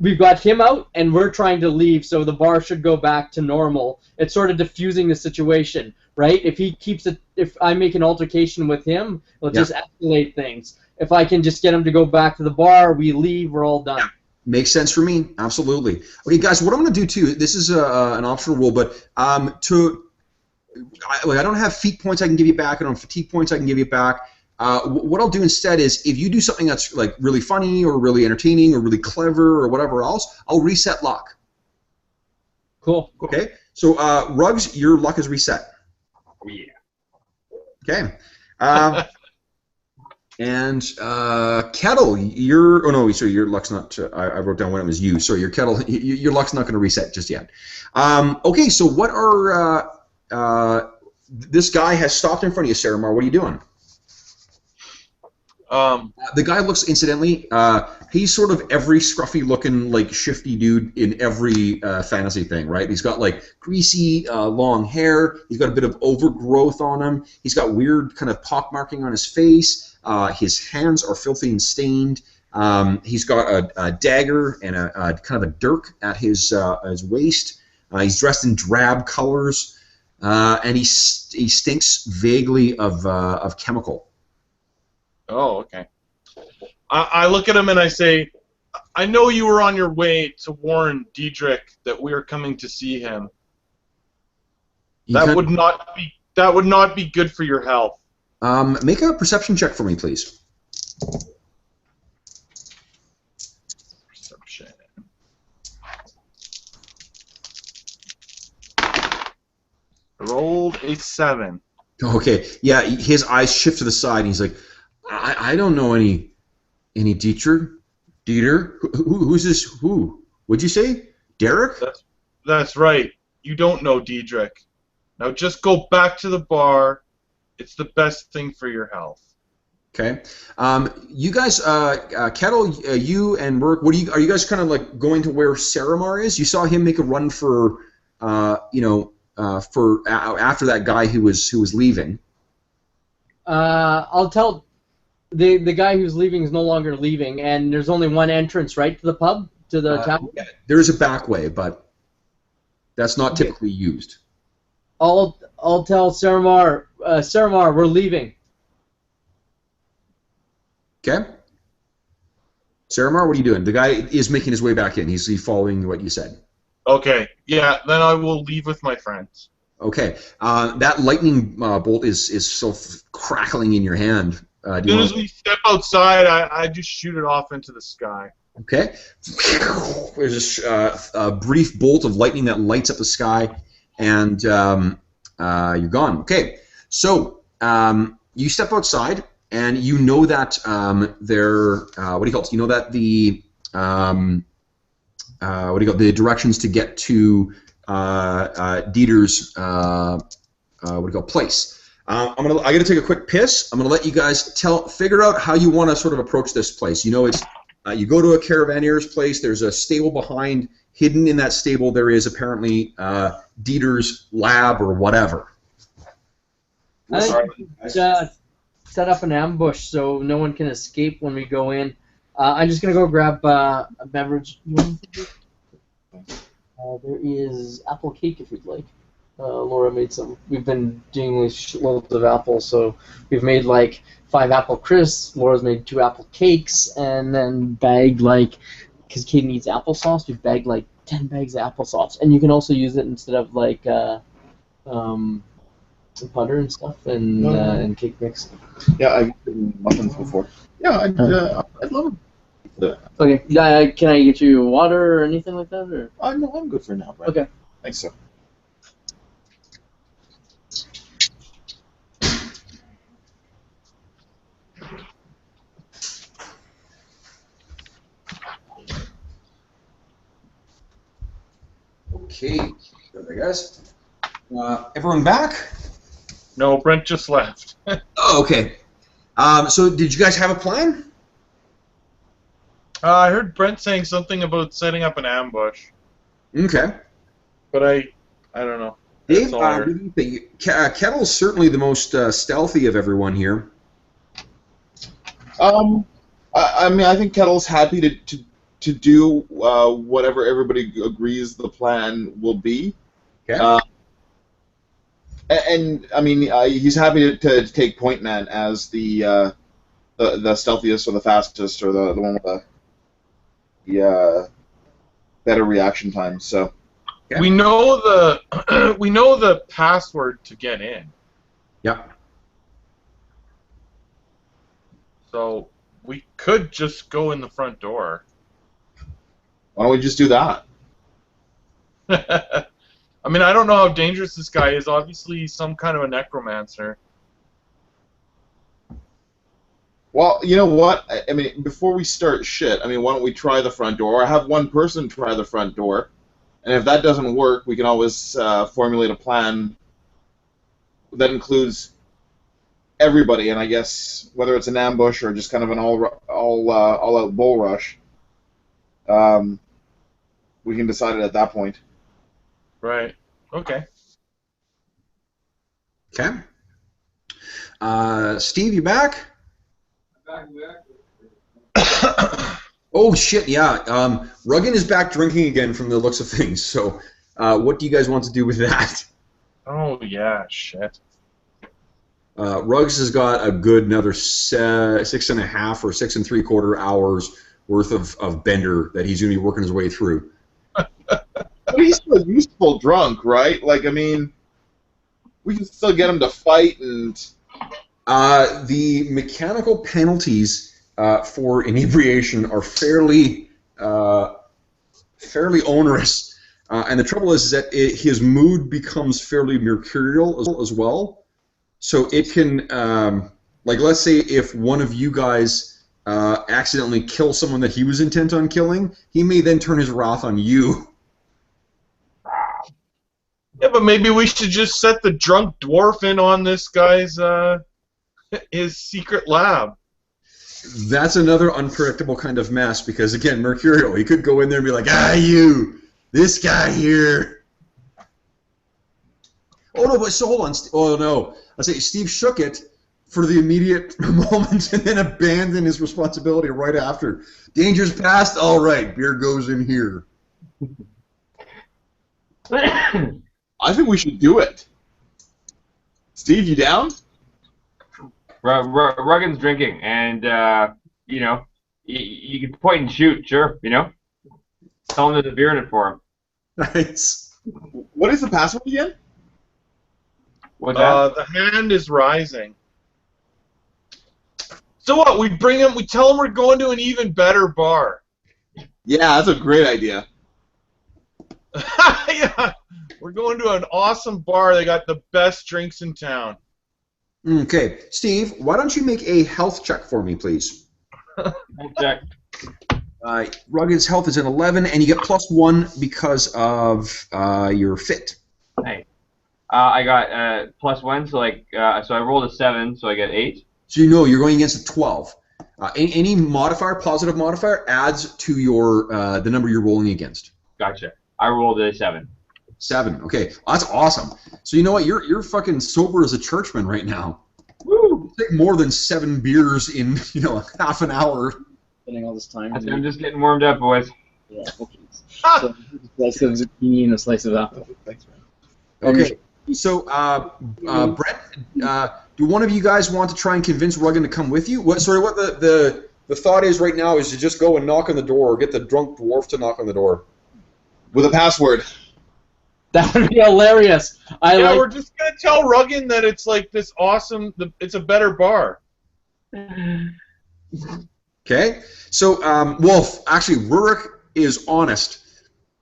Speaker 6: We've got him out, and we're trying to leave, so the bar should go back to normal. It's sort of diffusing the situation, right? If he keeps it, if I make an altercation with him, it'll just escalate things. If I can just get him to go back to the bar, we leave, we're all done.
Speaker 2: Yeah. Makes sense for me, absolutely. Okay, guys, what I'm going to do too. This is an optional rule, but I don't have feat points I can give you back. I don't have fatigue points I can give you back. What I'll do instead is, if you do something that's like really funny or really entertaining or really clever or whatever else, I'll reset luck.
Speaker 6: Cool.
Speaker 2: Okay. So Ruggs, your luck is reset.
Speaker 7: Oh, yeah.
Speaker 2: Okay. And Kettle, your luck's not. I wrote down when it was you. So your Kettle, your luck's not going to reset just yet. Okay. So what are this guy has stopped in front of you, Saramar. What are you doing? The guy looks, incidentally, he's sort of every scruffy-looking, like, shifty dude in every fantasy thing, right? He's got, like, greasy, long hair. He's got a bit of overgrowth on him. He's got weird kind of pockmarking on his face. His hands are filthy and stained. He's got a dagger and a kind of a dirk at his waist. He's dressed in drab colors, and he stinks vaguely of chemical.
Speaker 4: Oh, okay. I look at him and I say, I know you were on your way to warn Diedrich that we are coming to see him. That would not be good for your health.
Speaker 2: Make a perception check for me, please.
Speaker 4: Perception. Rolled a 7.
Speaker 2: Okay, yeah, his eyes shift to the side, and he's like, I don't know any Dieter. Who's this? Who? What'd you say? Derek?
Speaker 4: That's right. You don't know Diedrich. Now just go back to the bar. It's the best thing for your health.
Speaker 2: Okay. You guys, Kettle, you and Merc, are you guys kind of like going to where Saramar is? You saw him make a run for, after that guy who was leaving.
Speaker 6: I'll tell. The guy who's leaving is no longer leaving, and there's only one entrance, right, to the pub, to the tavern?
Speaker 2: Yeah, there's a back way, but that's not typically used.
Speaker 6: I'll tell Saramar, we're leaving.
Speaker 2: Okay. Saramar, what are you doing? The guy is making his way back in. He's following what you said.
Speaker 4: Okay. Yeah, then I will leave with my friends.
Speaker 2: Okay. That lightning bolt is so crackling in your hand.
Speaker 4: As soon as we step outside, I just shoot it off into the sky.
Speaker 2: Okay. There's a brief bolt of lightning that lights up the sky, and you're gone. Okay. So you step outside, and you know that what do you call it? You know that the the directions to get to Dieter's place. I gotta take a quick piss. I'm gonna let you guys figure out how you want to sort of approach this place. You know, it's you go to a caravannier's place. There's a stable behind. Hidden in that stable, there is apparently Dieter's lab or whatever.
Speaker 6: I think set up an ambush so no one can escape when we go in. I'm just gonna go grab a beverage. There is apple cake if you'd like. Laura made some. We've been doing loads of apples, so we've made like 5 apple crisps. Laura's made 2 apple cakes, and then bagged like, because Katie needs applesauce, we bagged like 10 bags of applesauce, and you can also use it instead of like butter and stuff and cake mix.
Speaker 5: Yeah, I've eaten muffins before. Yeah, I'd love them.
Speaker 6: Okay, can I get you water or anything like that? Or?
Speaker 5: I'm good for now, Brad.
Speaker 6: Okay.
Speaker 5: Thanks, sir.
Speaker 2: Okay, there, guys. Everyone back?
Speaker 4: No, Brent just left.
Speaker 2: Oh, okay. So did you guys have a plan?
Speaker 4: I heard Brent saying something about setting up an ambush,
Speaker 2: Okay.
Speaker 4: but I don't know.
Speaker 2: Dave,
Speaker 4: That's all I
Speaker 2: what
Speaker 4: heard.
Speaker 2: do you think? Kettle's certainly the most stealthy of everyone here.
Speaker 5: I mean, I think Kettle's happy to do whatever everybody agrees the plan will be.
Speaker 2: Okay.
Speaker 5: And I mean, he's happy to take Point Man as the stealthiest or the fastest or the one with the better reaction time. So
Speaker 2: Okay.
Speaker 4: We know the we know the password to get in,
Speaker 2: Yeah.
Speaker 4: so we could just go in the front door.
Speaker 5: why don't we just do that?
Speaker 4: I mean, I don't know how dangerous this guy is. Obviously, he's some kind of a necromancer.
Speaker 5: Well, you know what? I mean, before we start shit, I mean, why don't we try the front door? Or have one person try the front door, and if that doesn't work, we can always formulate a plan that includes everybody. And I guess whether it's an ambush or just kind of an all-out bull rush, we can decide it at that point.
Speaker 4: Right. Okay.
Speaker 2: Okay. Steve, you back? Oh shit! Yeah. Ruggin is back drinking again from the looks of things. So, what do you guys want to do with that?
Speaker 4: Oh yeah, shit.
Speaker 2: Ruggs has got a good another 6.5 or 6 3/4 hours worth of bender that he's going to be working his way through.
Speaker 5: But he's still useful drunk, right? Like, I mean, we can still get him to fight and...
Speaker 2: The mechanical penalties for inebriation are fairly onerous, and the trouble is that his mood becomes fairly mercurial as well. So it can, like, let's say if one of you guys accidentally kill someone that he was intent on killing, he may then turn his wrath on you.
Speaker 4: Yeah, but maybe we should just set the drunk dwarf in on this guy's his secret lab.
Speaker 2: That's another unpredictable kind of mess because, again, mercurial. He could go in there and be like, you, this guy here. Oh, no, but so hold on. Oh, no. I say Steve shook it for the immediate moment and then abandoned his responsibility right after. Danger's past? All right, beer goes in here.
Speaker 5: I think we should do it. Steve, you down?
Speaker 7: Ruggin's drinking, and you know, you can point and shoot, sure, you know. Tell him there's a beer in it for him.
Speaker 2: Nice.
Speaker 5: What is the password again?
Speaker 7: What's that?
Speaker 4: The hand is rising. So what? We bring him. We tell him we're going to an even better bar.
Speaker 5: Yeah, that's a great idea.
Speaker 4: Yeah, we're going to an awesome bar. They got the best drinks in town.
Speaker 2: Okay, Steve, why don't you make a health check for me, please?
Speaker 7: Check.
Speaker 2: Rugged's health is an 11, and you get +1 because of your fit.
Speaker 7: Hey, I got +1, so like, so I rolled a 7, so I get 8.
Speaker 2: So you know you're going against a 12. Any modifier, positive modifier, adds to your the number you're rolling against.
Speaker 7: Gotcha. I rolled a 7.
Speaker 2: 7. Okay, that's awesome. So you know what? You're fucking sober as a churchman right now.
Speaker 7: Woo!
Speaker 2: Take more than 7 beers in half an hour.
Speaker 6: Spending all this time.
Speaker 7: I'm just getting warmed up, boys.
Speaker 6: Yeah, okay. So, a slice of zucchini and a slice of apple.
Speaker 5: Thanks, man.
Speaker 2: Okay. So, Brett, do one of you guys want to try and convince Ruggin to come with you? What the thought is right now is to just go and knock on the door, or get the drunk dwarf to knock on the door.
Speaker 5: With a password.
Speaker 6: That would be hilarious.
Speaker 4: We're just gonna tell Ruggin that it's like this awesome. It's a better bar.
Speaker 2: Okay. So, Wolf, actually, Rurik is honest.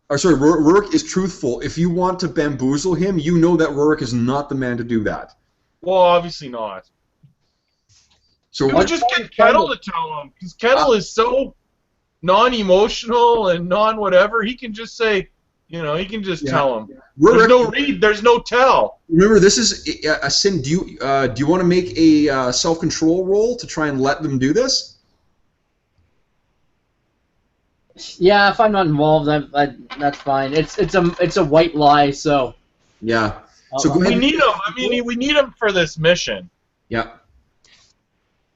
Speaker 2: Or sorry, Rurik is truthful. If you want to bamboozle him, you know that Rurik is not the man to do that.
Speaker 4: Well, obviously not.
Speaker 2: So
Speaker 4: We would just get Kettle to tell him, because Kettle is so non-emotional and non-whatever. He can just say, he can just tell him.
Speaker 2: Rurik,
Speaker 4: There's no read. There's no tell.
Speaker 2: Remember, this is a sin. Do you want to make a self-control roll to try and let them do this?
Speaker 6: Yeah, if I'm not involved, that's fine. It's a white lie, so.
Speaker 2: Yeah. So go
Speaker 4: We
Speaker 2: ahead.
Speaker 4: need him. I mean, we need him for this mission.
Speaker 2: Yeah.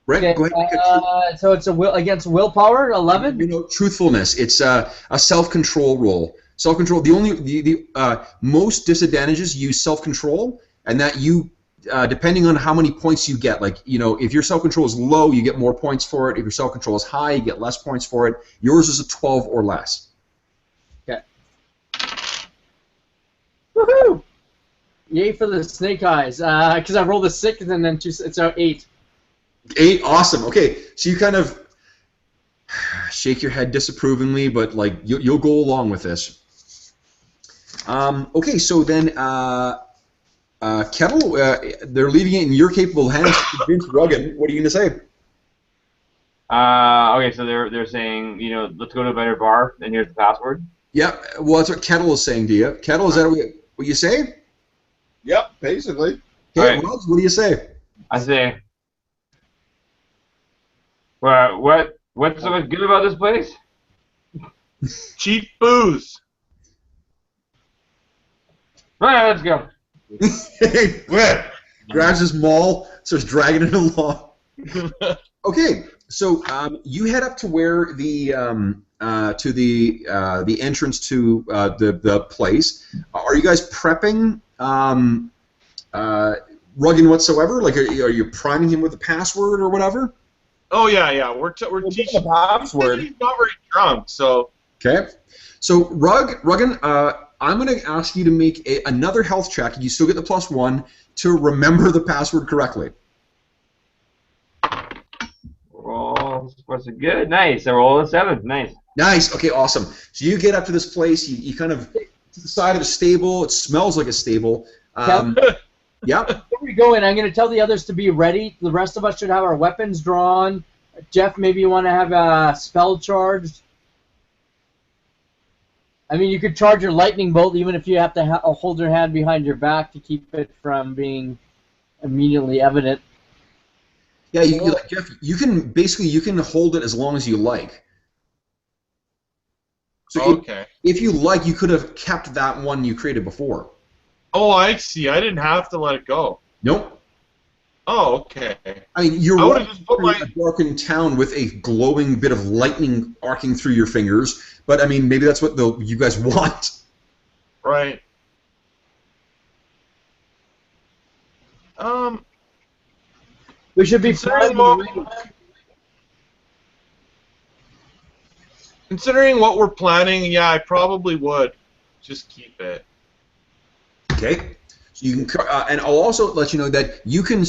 Speaker 2: Brett,
Speaker 6: Okay,
Speaker 2: go ahead.
Speaker 6: so it's against willpower, 11.
Speaker 2: Truthfulness. It's a self-control roll. Self-control. The most disadvantages use self-control, and that you, depending on how many points you get, like if your self-control is low, you get more points for it. If your self-control is high, you get less points for it. Yours is a 12 or less.
Speaker 6: Okay. Woohoo! Yay for the snake eyes. Because I rolled a 6 and then it's 8.
Speaker 2: 8, awesome. Okay, so you kind of shake your head disapprovingly, but like you'll go along with this. Okay, so then Kettle, they're leaving it in your capable hands to convince Ruggin. What are you going to say?
Speaker 7: Okay, so they're saying, let's go to a better bar, and here's the password.
Speaker 2: Yeah, well, that's what Kettle is saying to you. Kettle, is that what you say?
Speaker 5: Yep, basically.
Speaker 2: Okay,
Speaker 7: Right.
Speaker 2: Ruggs, what do you say?
Speaker 7: I say, well, what's so good about this place?
Speaker 4: Cheap booze.
Speaker 7: All right, let's go.
Speaker 2: Hey, Brett grabs his maul, starts dragging it along. Okay, so you head up to where the entrance to the place. Are you guys prepping Ruggin whatsoever? Like, are you priming him with the password or whatever?
Speaker 4: Oh yeah. We're teaching
Speaker 5: the password.
Speaker 4: He's not very drunk, so.
Speaker 2: Okay. So Ruggin, I'm going to ask you to make another health check. You still get the +1 to remember the password correctly.
Speaker 7: Roll was it good? Nice. I rolled a 7. Nice.
Speaker 2: Nice. Okay, awesome. So you get up to this place. You kind of to the side of a stable. It smells like a stable. Yeah.
Speaker 6: Before we go in, I'm going to tell the others to be ready. The rest of us should have our weapons drawn. Jeff, maybe you want to have a spell charged. I mean, you could charge your lightning bolt even if you have to hold your hand behind your back to keep it from being immediately evident.
Speaker 2: Yeah, Jeff, you can hold it as long as you like. So
Speaker 4: Okay.
Speaker 2: if you like, you could have kept that one you created before.
Speaker 4: Oh, I see. I didn't have to let it go.
Speaker 2: Nope.
Speaker 4: Oh, okay.
Speaker 2: I mean, you're
Speaker 4: I would've
Speaker 2: walking
Speaker 4: just put
Speaker 2: through
Speaker 4: my-
Speaker 2: a darkened town with a glowing bit of lightning arcing through your fingers, but I mean, maybe that's what you guys want.
Speaker 4: Right.
Speaker 6: We should be
Speaker 4: Considering
Speaker 6: planning.
Speaker 4: Considering what we're planning, yeah, I probably would just keep it.
Speaker 2: Okay. So you can, and I'll also let you know that you can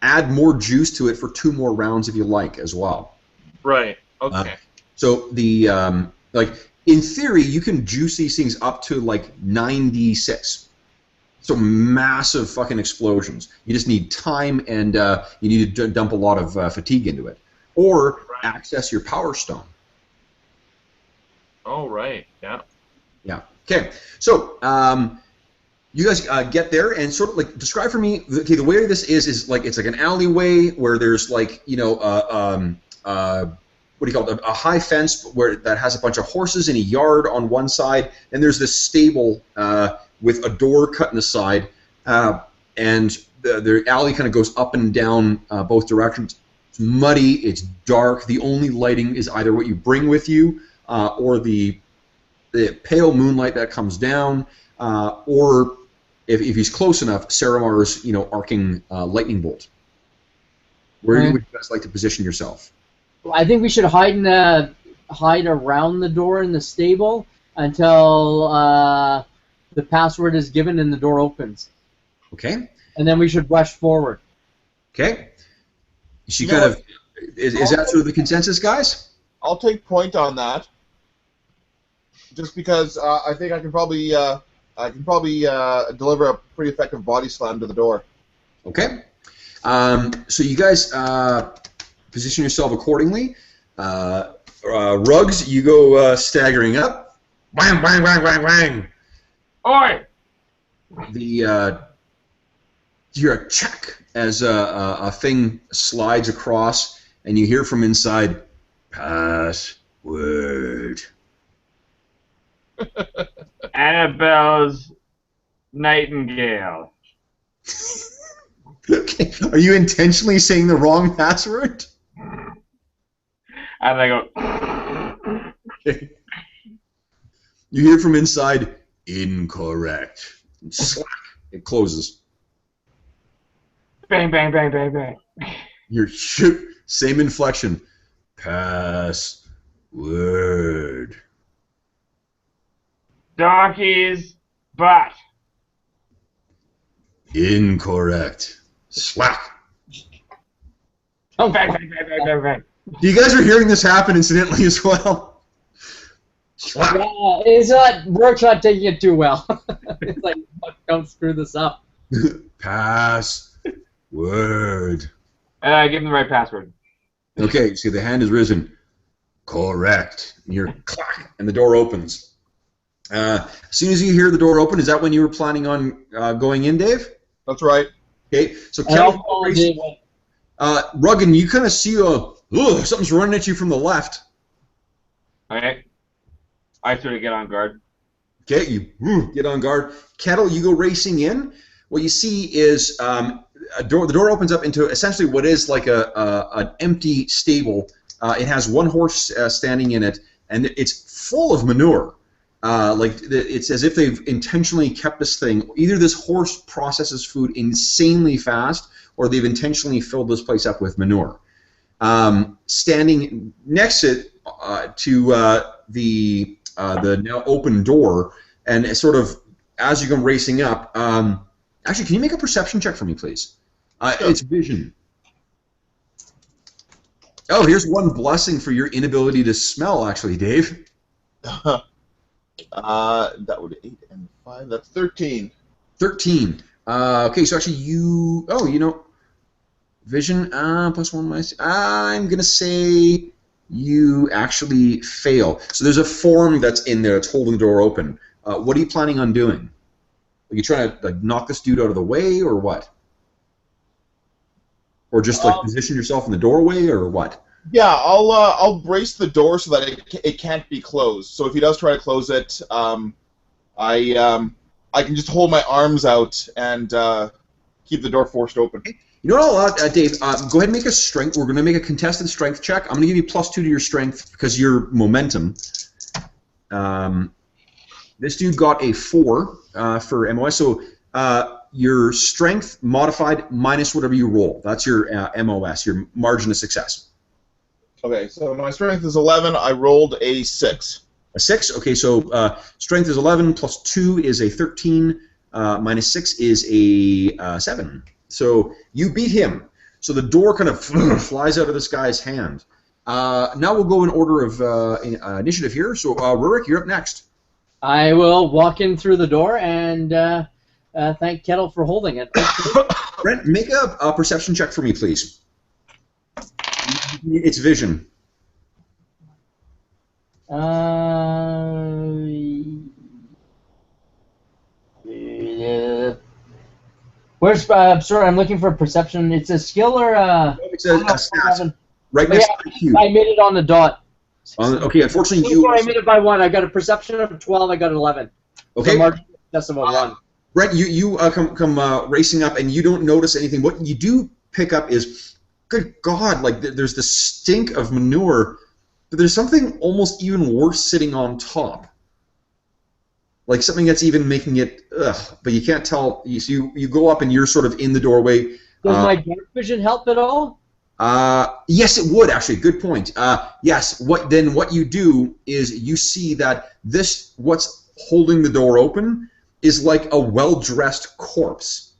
Speaker 2: add more juice to it for 2 more rounds if you like as well.
Speaker 4: Right. Okay.
Speaker 2: So the like in theory, you can juice these things up to like 96. So massive fucking explosions. You just need time, and you need to dump a lot of fatigue into it, or access your power stone.
Speaker 4: Oh, right. Yeah.
Speaker 2: Yeah. Okay. So you guys get there and sort of like describe for me. Okay, the way this is like it's like an alleyway where there's like what do you call it? A high fence that has a bunch of horses in a yard on one side, and there's this stable with a door cut in the side, and the alley kind of goes up and down both directions. It's muddy. It's dark. The only lighting is either what you bring with you or the pale moonlight that comes down, or if he's close enough, Saramar's arcing lightning bolt. Where would you guys like to position yourself?
Speaker 6: I think we should hide around the door in the stable until the password is given and the door opens.
Speaker 2: Okay.
Speaker 6: And then we should rush forward.
Speaker 2: Okay. She kind of is that sort of the consensus, guys?
Speaker 5: I'll take point on that. Just because I think I can probably deliver a pretty effective body slam to the door.
Speaker 2: Okay. So you guys position yourself accordingly. Rugs, you go staggering up. Bang, bang, bang, bang, bang.
Speaker 7: Oi!
Speaker 2: You hear a check as a thing slides across, and you hear from inside, password.
Speaker 7: Annabelle's Nightingale.
Speaker 2: Okay. Are you intentionally saying the wrong password?
Speaker 7: And I go,
Speaker 2: Okay. You hear from inside, incorrect. Slack. It closes.
Speaker 7: bang, bang, bang, bang, bang.
Speaker 2: You're shoot. Same inflection. Password.
Speaker 7: Donkey's butt.
Speaker 2: Incorrect. Slack.
Speaker 6: Oh,
Speaker 7: Bang, bang, bang, bang, bang, bang.
Speaker 2: You guys are hearing this happen incidentally as well. Slack.
Speaker 6: yeah, it's not. Rourke's not taking it too well. It's like, fuck, don't screw this up.
Speaker 2: Password.
Speaker 7: Give him the right password.
Speaker 2: Okay, you see the hand is risen. Correct. And you're clack, and the door opens. As soon as you hear the door open, is that when you were planning on going in, Dave?
Speaker 5: That's right.
Speaker 2: Okay, so
Speaker 6: And I'll
Speaker 2: Kelly,
Speaker 6: follow Dave.
Speaker 2: Ruggin, you kind of see something's running at you from the left.
Speaker 7: Okay. I sort of get on guard.
Speaker 2: Okay, you get on guard. Kettle, you go racing in. What you see is the door opens up into essentially what is like an empty stable. It has one horse standing in it, and it's full of manure. It's as if they've intentionally kept this thing. Either this horse processes food insanely fast, or they've intentionally filled this place up with manure. Standing next to the now open door, and sort of as you come racing up. Actually, can you make a perception check for me, please?
Speaker 5: Sure.
Speaker 2: It's vision. Oh, here's one blessing for your inability to smell, actually, Dave.
Speaker 5: That would be 8 and 5. That's 13.
Speaker 2: 13. Okay, so actually vision plus 1 minus. I'm gonna say you actually fail. So there's a form that's in there that's holding the door open. What are you planning on doing? Are you trying to knock this dude out of the way, or what? Or just position yourself in the doorway, or what?
Speaker 5: Yeah, I'll brace the door so that it can't be closed. So if he does try to close it, I can just hold my arms out and keep the door forced open.
Speaker 2: You know what, Dave? Go ahead and make a strength. We're going to make a contested strength check. I'm going to give you +2 to your strength because your momentum. This dude got a 4 for MOS. So your strength modified minus whatever you roll. That's your MOS, your margin of success.
Speaker 5: Okay, so my strength is 11. I rolled a 6.
Speaker 2: A 6? Okay, so strength is 11 plus 2 is a 13 minus 6 is a 7. So you beat him. So the door kind of flies out of this guy's hand. Now we'll go in order of initiative here. So Rurik, you're up next.
Speaker 6: I will walk in through the door and thank Kettle for holding it.
Speaker 2: Brent, make a perception check for me, please. It's vision.
Speaker 6: Where's sorry, I'm looking for perception. It's a skill or
Speaker 2: It's a stat. Right next to Q.
Speaker 6: I made it on the dot.
Speaker 2: Okay, unfortunately,
Speaker 6: I made it by 1. I got a perception of 12. I got an 11.
Speaker 2: Okay.
Speaker 6: So margin of 1.
Speaker 2: Brent, you come racing up, and you don't notice anything. What you do pick up is, good God, like there's the stink of manure, but there's something almost even worse sitting on top. like something that's even making it but you can't tell. You go up and you're sort of in the doorway.
Speaker 6: Does my dark vision help at all?
Speaker 2: Yes, it would actually. Good point. Yes. What you do is you see that what's holding the door open is like a well-dressed corpse.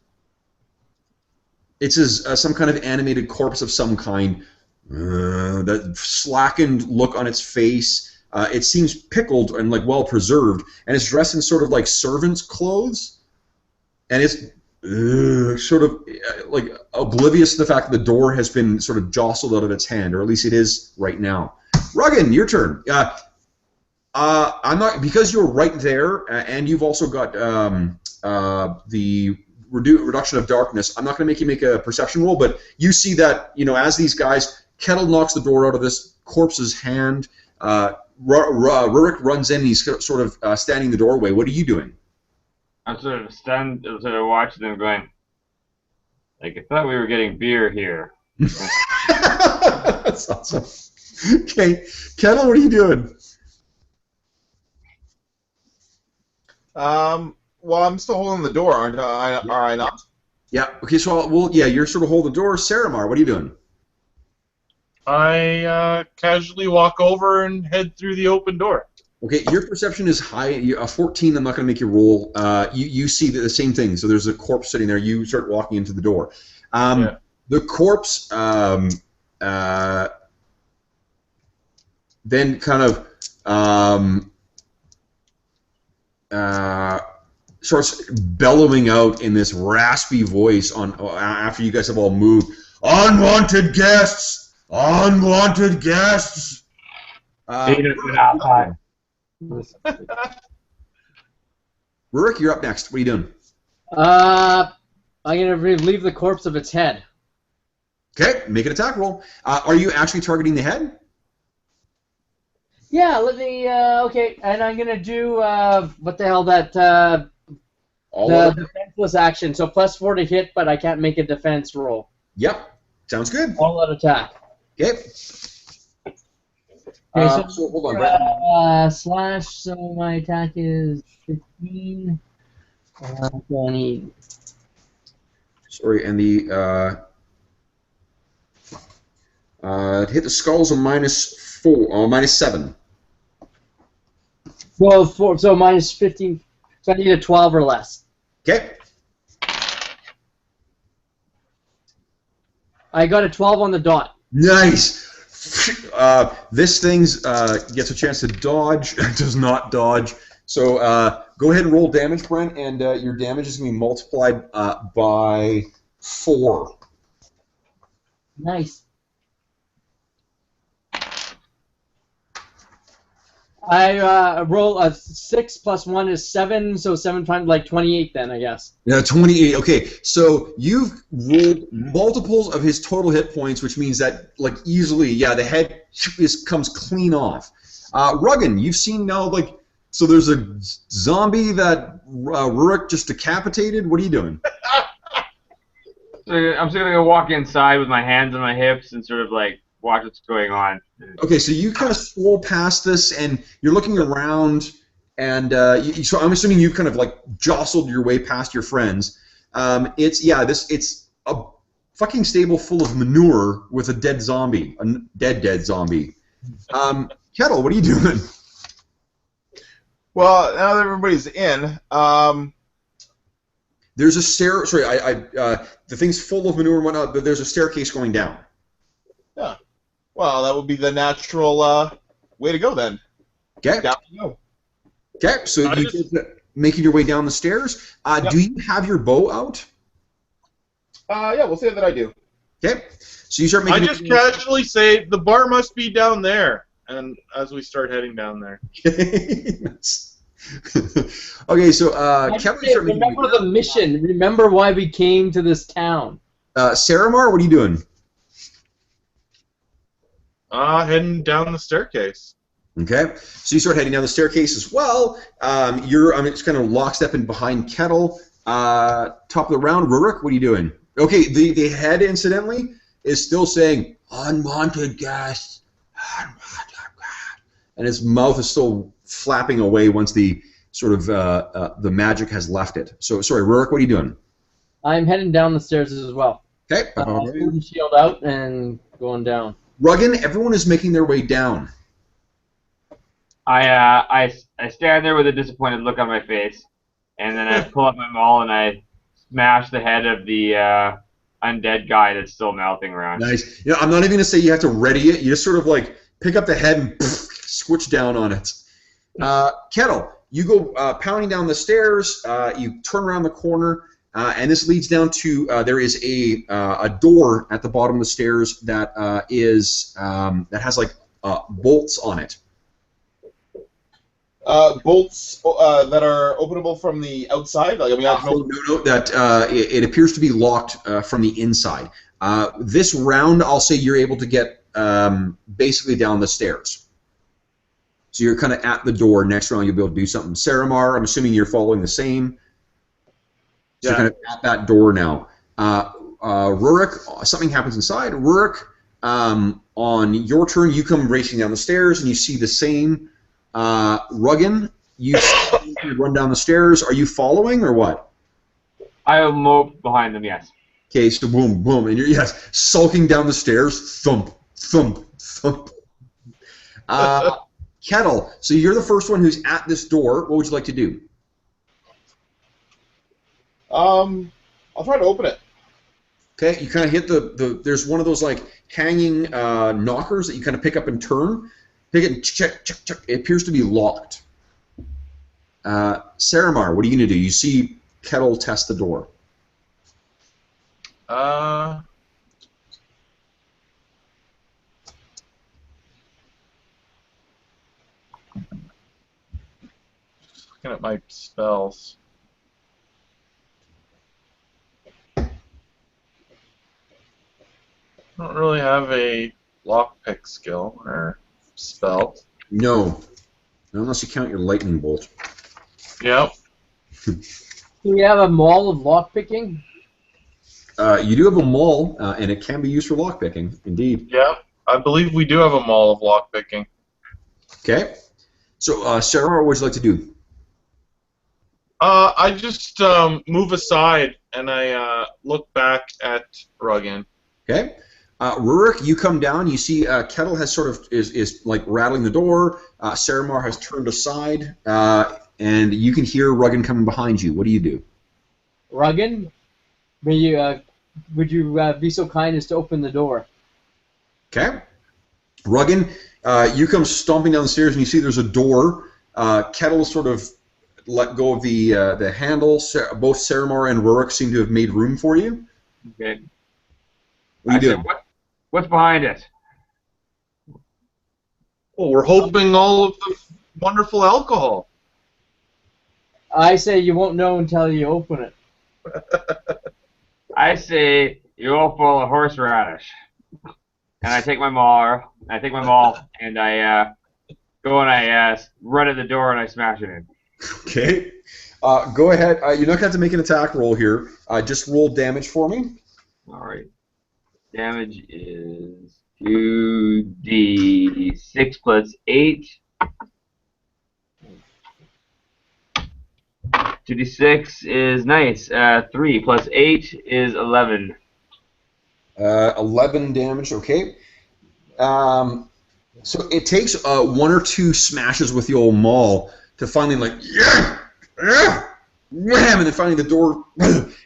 Speaker 2: It's some kind of animated corpse of some kind. That slackened look on its face. It seems pickled and like well preserved, and it's dressed in sort of like servant's clothes, and it's sort of like oblivious to the fact that the door has been sort of jostled out of its hand, or at least it is right now. Ruggin, your turn. I'm not, because you're right there, and you've also got the reduction of darkness. I'm not going to make you make a perception roll, but you see that as these guys, Kettle knocks the door out of this corpse's hand. Rurik runs in, and he's sort of standing in the doorway. What are you doing?
Speaker 7: I'm sort of watching them going, like, I thought we were getting beer here.
Speaker 2: That's awesome. Okay, Kettle, what are you doing?
Speaker 5: Well, I'm still holding the door, aren't I? Are I not?
Speaker 2: Yeah. Okay. So, you're sort of holding the door. Saramar, what are you doing?
Speaker 4: I casually walk over and head through the open door.
Speaker 2: Okay, your perception is high. A 14. I'm not going to make you roll. You see the same thing. So there's a corpse sitting there. You start walking into the door. The corpse then kind of starts bellowing out in this raspy voice after you guys have all moved. Unwanted guests! Unwanted guests! Rurik, you're up next. What are you doing?
Speaker 6: I'm gonna relieve the corpse of its head.
Speaker 2: Okay, make an attack roll. Are you actually targeting the head?
Speaker 6: Yeah, let me. Okay, and I'm gonna do what the hell that the defenseless action. So +4 to hit, but I can't make a defense roll.
Speaker 2: Yep, sounds good.
Speaker 6: All out attack.
Speaker 2: Okay.
Speaker 6: Okay,
Speaker 2: so hold on.
Speaker 6: Slash. So my attack is 15. 20.
Speaker 2: Sorry, and the hit the skull's a -7.
Speaker 6: Well, 4. So -15. So I need a 12 or less.
Speaker 2: Okay.
Speaker 6: I got a 12 on the dot.
Speaker 2: Nice. This thing gets a chance to dodge. Does not dodge. So go ahead and roll damage, Brent, and your damage is going to be multiplied by 4.
Speaker 6: Nice. I roll a 6 + 1 is 7, so 7 times like 28 then, I guess.
Speaker 2: Yeah, 28. Okay, so you've rolled multiples of his total hit points, which means that, like, easily, the head comes clean off. Ruggin, you've seen now, like, so there's a zombie that Rurik just decapitated. What are you doing?
Speaker 7: So I'm just gonna go walk inside with my hands on my hips and sort of like watch what's going on.
Speaker 2: Okay, so you kind of stroll past this, and you're looking around, and so I'm assuming you've kind of like jostled your way past your friends. It's a fucking stable full of manure with a dead zombie, a dead zombie. Kettle, what are you doing?
Speaker 5: Well, now that everybody's in,
Speaker 2: there's a stair. Sorry, the thing's full of manure and whatnot, but there's a staircase going down.
Speaker 5: Yeah. Well, that would be the natural way to go then.
Speaker 2: Okay.
Speaker 5: Down you go.
Speaker 2: Okay, so making your way down the stairs.
Speaker 5: Yep.
Speaker 2: Do you have your bow out?
Speaker 5: Yeah, we'll say that I do.
Speaker 2: Okay. So you start making.
Speaker 4: I just casually say the bar must be down there, and as we start heading down there.
Speaker 2: Okay, so Kevin,
Speaker 6: remember the mission. Remember why we came to this town.
Speaker 2: Saramar, what are you doing?
Speaker 4: Heading down the staircase.
Speaker 2: Okay, so you start heading down the staircase as well. It's kind of lockstep in behind Kettle. Top of the round, Rurik, what are you doing? Okay, the head, incidentally, is still saying unwanted guests, and his mouth is still flapping away once the sort of the magic has left it. So sorry, Rurik, what are you doing?
Speaker 6: I'm heading down the stairs as well.
Speaker 2: Okay.
Speaker 6: Holding shield out and going down.
Speaker 2: Ruggin, everyone is making their way down.
Speaker 7: I stand there with a disappointed look on my face, and then I pull up my maul and I smash the head of the undead guy that's still mouthing around.
Speaker 2: Nice. You know, I'm not even going to say you have to ready it. You just sort of like pick up the head and switch down on it. Kettle, you go pounding down the stairs. You turn around the corner, and this leads down to there is a door at the bottom of the stairs that that has like bolts on it.
Speaker 5: Bolts that are openable from the outside. Like, I mean,
Speaker 2: No. That it appears to be locked from the inside. This round, I'll say you're able to get basically down the stairs. So you're kind of at the door. Next round, you'll be able to do something. Saramar, I'm assuming you're following the same. So you're kind of at that door now. Rurik, something happens inside. Rurik, on your turn, you come racing down the stairs, and you see the same. Ruggin, you run down the stairs. Are you following or what?
Speaker 7: I will move behind them, yes.
Speaker 2: Okay, so boom, boom, and you're sulking down the stairs. Thump, thump, thump. Kettle, so you're the first one who's at this door. What would you like to do?
Speaker 5: I'll try to open it.
Speaker 2: Okay, you kind of hit there's one of those like hanging knockers that you kind of pick up and turn. Pick it and check. It appears to be locked. Saramar, what are you going to do? You see Kettle test the door.
Speaker 4: Just looking at my spells. I don't really have a lockpick skill or spell.
Speaker 2: No, unless you count your lightning bolt.
Speaker 4: Yep.
Speaker 6: Do we have a maul of lockpicking?
Speaker 2: You do have a maul, and it can be used for lockpicking, indeed.
Speaker 4: Yep. I believe we do have a maul of lockpicking.
Speaker 2: Okay. So, Sarah, what would you like to do?
Speaker 4: I just move aside and I look back at Ruggin.
Speaker 2: Okay. Rurik, you come down. You see Kettle has sort of is like rattling the door. Saramar has turned aside, and you can hear Ruggin coming behind you. What do you do?
Speaker 6: Ruggin, would you be so kind as to open the door?
Speaker 2: Okay. Ruggin, you come stomping down the stairs, and you see there's a door. Kettle sort of let go of the handle. Both Saramar and Rurik seem to have made room for you.
Speaker 7: Okay.
Speaker 2: What do you do?
Speaker 7: What's behind it?
Speaker 4: Well, we're hoping all of the wonderful alcohol.
Speaker 6: I say you won't know until you open it.
Speaker 7: I say you're all full of horseradish. And I take my maul, and I go and I run at the door and I smash it in.
Speaker 2: Okay. Go ahead. You're not going to have to make an attack roll here. Just roll damage for me.
Speaker 7: All right. Damage is 2d6 plus 8. 2d6 is nice. 3 plus 8 is 11.
Speaker 2: 11 damage, okay. So it takes one or two smashes with the old maul to finally wham, and then finally the door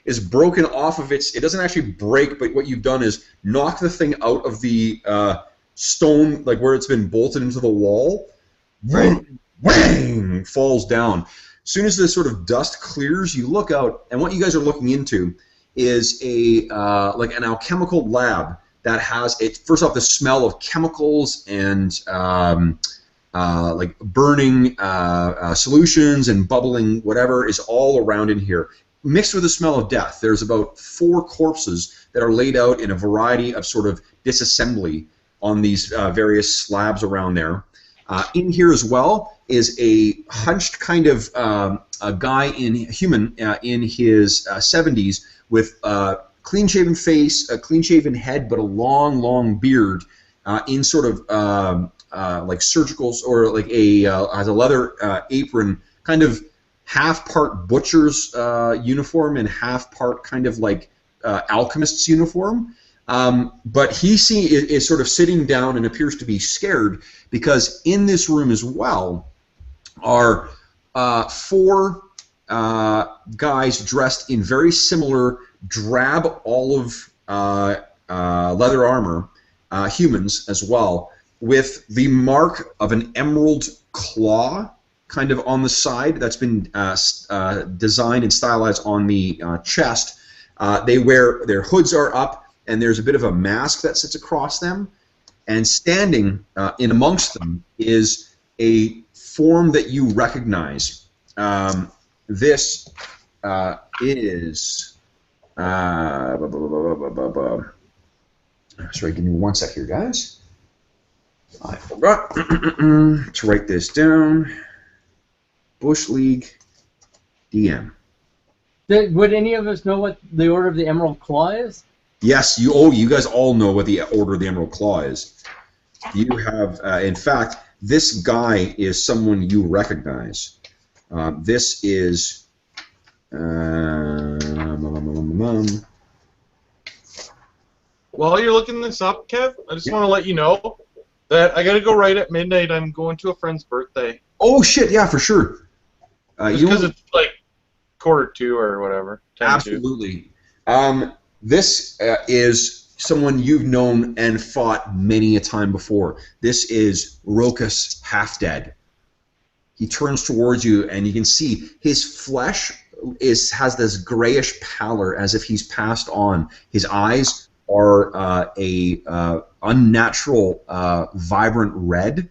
Speaker 2: is broken off of its. It doesn't actually break, but what you've done is knock the thing out of the stone, like where it's been bolted into the wall. Whang, falls down. As soon as this sort of dust clears, you look out, and what you guys are looking into is a like an alchemical lab that has it. First off, the smell of chemicals and like burning solutions and bubbling whatever is all around in here, mixed with the smell of death. There's about 4 corpses that are laid out in a variety of sort of disassembly on these various slabs around there. In here as well is a hunched kind of a guy in his 70s with a clean-shaven face, a clean-shaven head, but a long, long beard in sort of like surgicals or like has a leather apron, kind of half part butcher's uniform and half part kind of like alchemist's uniform. But he is sort of sitting down and appears to be scared because in this room as well are four guys dressed in very similar drab olive leather armor, humans as well, with the mark of an emerald claw kind of on the side that's been designed and stylized on the chest. Their hoods are up, and there's a bit of a mask that sits across them, and standing in amongst them is a form that you recognize. This is... sorry, give me one sec here, guys. I forgot to write this down. Bush League DM.
Speaker 6: Would any of us know what the Order of the Emerald Claw is?
Speaker 2: Yes, you guys all know what the Order of the Emerald Claw is. You have, in fact, this guy is someone you recognize. This is...
Speaker 4: While you're looking this up, Kev, I just want to let you know that I got to go right at midnight. I'm going to a friend's birthday.
Speaker 2: Oh, shit, yeah, for sure.
Speaker 4: Because it's like 1:45 or whatever. 10
Speaker 2: absolutely. This is someone you've known and fought many a time before. This is Rokas Half-Dead. He turns towards you, and you can see his flesh has this grayish pallor as if he's passed on. His eyes are unnatural, vibrant red,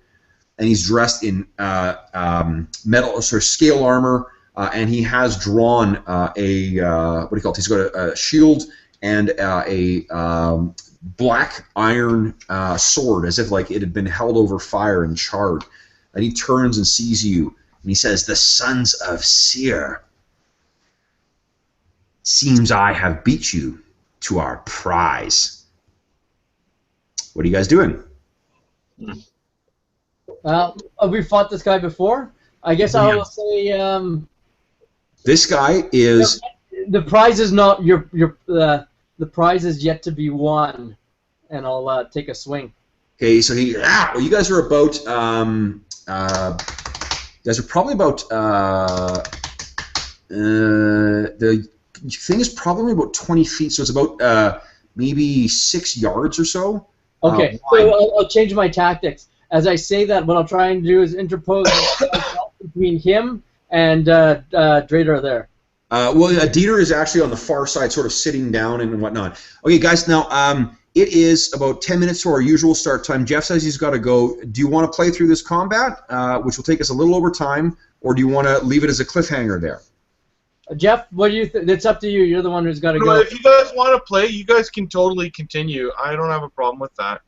Speaker 2: and he's dressed in metal, sort of scale armor, and he has drawn what do you call it? He's got a shield and a black iron sword, as if like it had been held over fire and charred. And he turns and sees you, and he says, "The sons of Seer. Seems I have beat you to our prize." What are you guys doing?
Speaker 6: We fought this guy before. I guess I will say.
Speaker 2: This guy is.
Speaker 6: The prize is not the prize is yet to be won, and I'll take a swing.
Speaker 2: Okay, so well, you guys are about. You guys are probably about. The thing is probably about 20 feet, so it's about maybe 6 yards or so.
Speaker 6: Okay, so I'll change my tactics. As I say that, what I'll try and do is interpose myself between him and Drader there.
Speaker 2: Well, Dieter is actually on the far side, sort of sitting down and whatnot. Okay, guys, now it is about 10 minutes to our usual start time. Jeff says he's got to go. Do you want to play through this combat, which will take us a little over time, or do you want to leave it as a cliffhanger there?
Speaker 6: Jeff, what do you think? It's up to you. You're the one who's got to go.
Speaker 4: If you guys want to play, you guys can totally continue. I don't have a problem with that.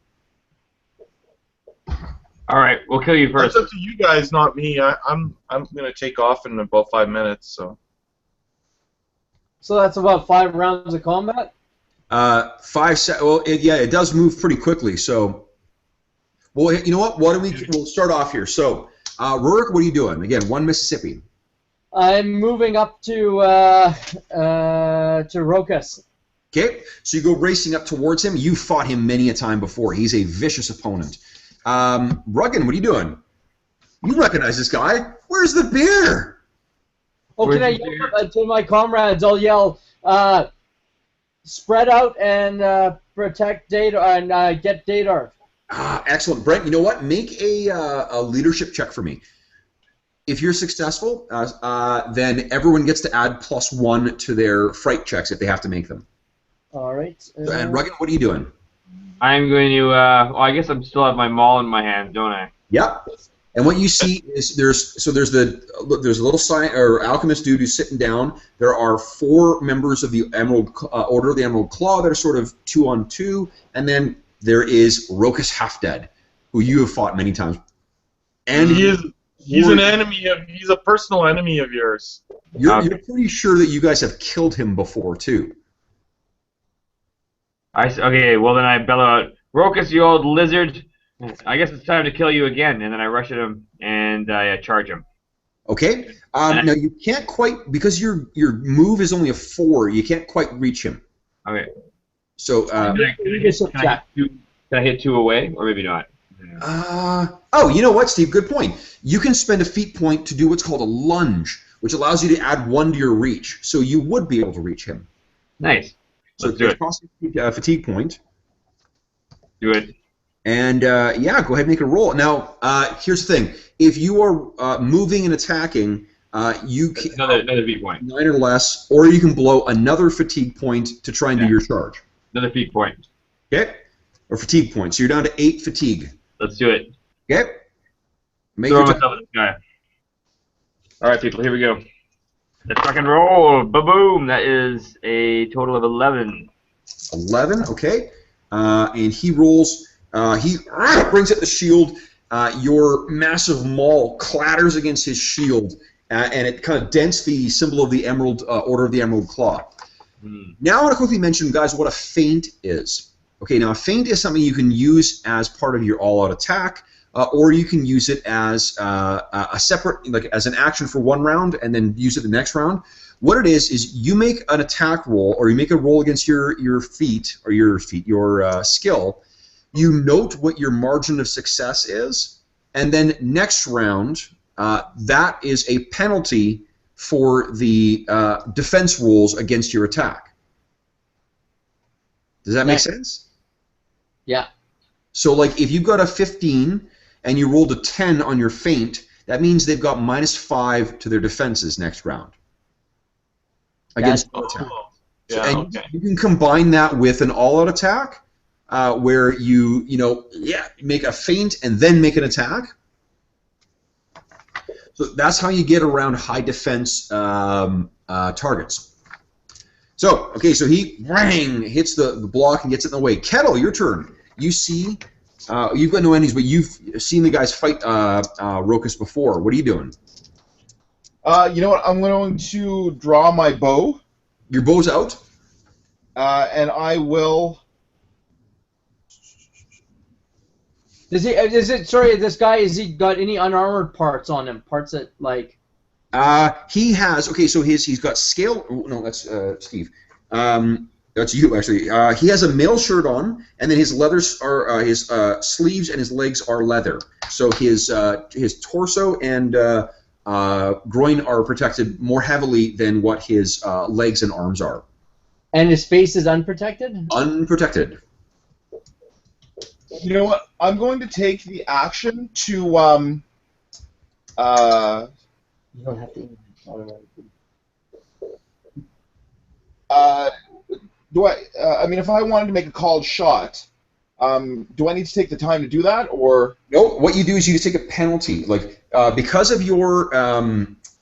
Speaker 7: All right, we'll kill you first.
Speaker 4: It's up to you guys, not me. I'm gonna take off in about 5 minutes.
Speaker 6: So that's about 5 rounds of combat.
Speaker 2: 5 seconds. Well, it does move pretty quickly. So, well, you know what? We'll start off here. So, Rurik, what are you doing? Again, 1 Mississippi.
Speaker 6: I'm moving up to Rokas.
Speaker 2: Okay, so you go racing up towards him. You've fought him many a time before. He's a vicious opponent. Ruggin, what are you doing? You recognize this guy. Where's the beer?
Speaker 6: Oh, can I yell to my comrades? I'll yell, spread out and protect Dadar and get Dadar.
Speaker 2: Excellent. Brent, you know what? Make a leadership check for me. If you're successful, then everyone gets to add +1 to their fright checks if they have to make them.
Speaker 6: All right.
Speaker 2: And Ruggin, what are you doing?
Speaker 7: I'm going to, well, I guess I still have my maul in my hand, don't I?
Speaker 2: Yep. And what you see is there's a little sign or alchemist dude who's sitting down. There are 4 members of the Order of the Emerald Claw that are sort of 2-on-2, and then there is Rokas Half-Dead, who you have fought many times. And
Speaker 4: he's an enemy he's a personal enemy of yours.
Speaker 2: You're pretty sure that you guys have killed him before too.
Speaker 7: Okay, well then I bellow out, "Rokas, you old lizard! I guess it's time to kill you again." And then I rush at him and I charge him.
Speaker 2: Okay. Now you can't quite, because your move is only a 4. You can't quite reach him.
Speaker 7: Okay.
Speaker 2: So.
Speaker 7: Can I hit 2 away, or maybe not?
Speaker 2: Oh, you know what, Steve? Good point. You can spend a feat point to do what's called a lunge, which allows you to add 1 to your reach. So you would be able to reach him.
Speaker 7: Nice.
Speaker 2: So
Speaker 7: Let's do it.
Speaker 2: cost a fatigue point.
Speaker 7: Do it.
Speaker 2: And yeah, go ahead and make a roll. Now, here's the thing: if you are moving and attacking, you can
Speaker 7: Another feat point.
Speaker 2: 9 or less, or you can blow another fatigue point to try and do your charge.
Speaker 7: Another feat point.
Speaker 2: Okay, or fatigue point. So you're down to 8 fatigue.
Speaker 7: Let's do it.
Speaker 2: Okay. Make
Speaker 7: Throw
Speaker 2: your
Speaker 7: myself at this guy. All right, people. Here we go. Let's fucking roll. Ba-boom. That is a total of 11.
Speaker 2: 11. Okay. And he rolls. He brings up the shield. Your massive maul clatters against his shield, and it kind of dents the symbol of the Emerald Order of the Emerald Claw. Now I want to quickly mention, guys, what a feint is. Okay, now a feint is something you can use as part of your all-out attack, or you can use it as a separate, like as an action for 1 round, and then use it the next round. What it is you make an attack roll, or you make a roll against your feat, or your skill. You note what your margin of success is, and then next round, that is a penalty for the defense rolls against your attack. Does that make sense?
Speaker 6: Yeah.
Speaker 2: So, like, if you've got a 15 and you rolled a 10 on your feint, that means they've got -5 to their defenses next round against all attack.
Speaker 4: Yeah,
Speaker 2: and
Speaker 4: okay.
Speaker 2: you can combine that with an all-out attack, where you make a feint and then make an attack. So that's how you get around high defense targets. So, okay, so he hits the block and gets it in the way. Kettle, your turn. You see, you've got no enemies, but you've seen the guys fight Rokus before. What are you doing?
Speaker 5: You know what? I'm going to draw my bow.
Speaker 2: Your bow's out?
Speaker 5: And I will...
Speaker 6: Does he? Sorry, this guy. Has he got any unarmored parts on him? Parts that like.
Speaker 2: He has. Okay, so he's got scale. No, that's Steve. That's you actually. He has a mail shirt on, and then his leathers are his sleeves and his legs are leather. So his torso and groin are protected more heavily than what his legs and arms are.
Speaker 6: And his face is unprotected.
Speaker 2: Unprotected.
Speaker 5: You know what? I'm going to take the action to
Speaker 6: You don't have to.
Speaker 5: do I? I mean, if I wanted to make a called shot, do I need to take the time to do that, or?
Speaker 2: No. What you do is you just take a penalty, like because of your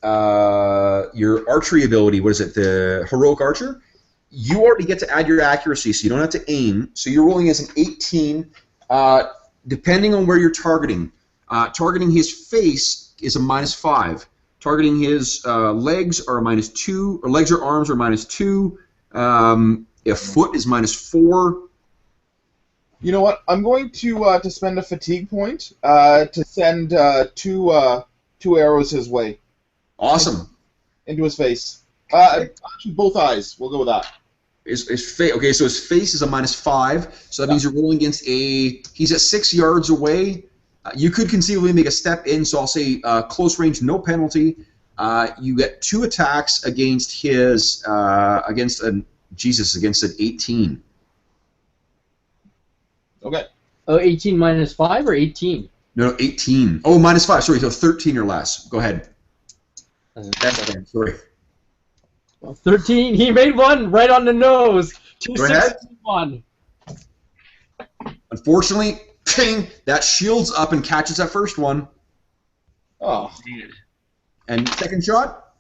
Speaker 2: archery ability. What is it? The heroic archer. You already get to add your accuracy, so you don't have to aim. So you're rolling as an 18. Depending on where you're targeting. Targeting his face is a -5. Targeting his legs are a -2, or legs or arms are -2. A foot is -4.
Speaker 5: You know what? I'm going to spend a fatigue point to send two arrows his way.
Speaker 2: Awesome.
Speaker 5: Into his face. Actually, both eyes. We'll go with that.
Speaker 2: Okay, so his face is a -5, so that means you're rolling against he's at 6 yards away. You could conceivably make a step in, so I'll say close range, no penalty. You get 2 attacks against his, against an 18.
Speaker 5: Okay.
Speaker 6: Oh, 18 -5 or 18?
Speaker 2: No, 18. Oh, -5, sorry, so 13 or less. Go ahead. Sorry.
Speaker 6: 13. He made one right on the nose.
Speaker 2: Go ahead.
Speaker 6: 261.
Speaker 2: Unfortunately, ping, that shield's up and catches that first one.
Speaker 5: Oh.
Speaker 2: And second shot?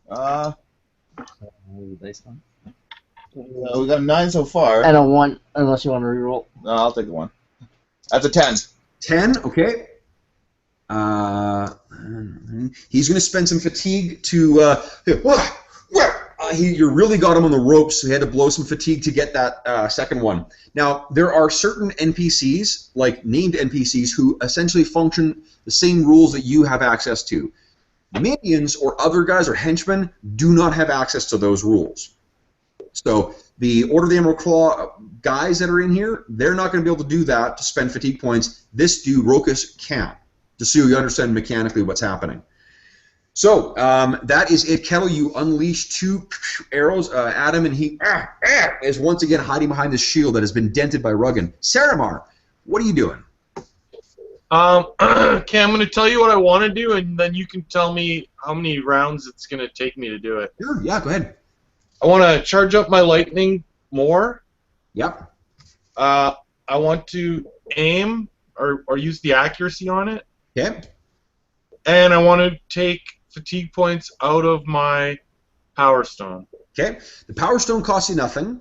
Speaker 5: We got a 9 so far.
Speaker 6: And a 1, unless you want to reroll.
Speaker 5: No, I'll take the 1. That's a 10.
Speaker 2: 10, okay. He's going to spend some fatigue to... you really got him on the ropes, so he had to blow some fatigue to get that second one. Now, there are certain NPCs, like named NPCs, who essentially function the same rules that you have access to. Minions or other guys or henchmen do not have access to those rules. So the Order of the Emerald Claw guys that are in here, they're not going to be able to do that to spend fatigue points. This dude, Rokus, can. Just so you understand mechanically what's happening. So that is it. Kettle, you unleash 2 arrows. Adam, and he is once again hiding behind this shield that has been dented by Ruggin. Saramar, what are you doing?
Speaker 4: Okay, I'm going to tell you what I want to do, and then you can tell me how many rounds it's going to take me to do it.
Speaker 2: Sure, yeah, go ahead.
Speaker 4: I want to charge up my lightning more.
Speaker 2: Yep.
Speaker 4: I want to aim or use the accuracy on it.
Speaker 2: Okay.
Speaker 4: And I want to take fatigue points out of my Power Stone.
Speaker 2: Okay. The Power Stone costs you nothing.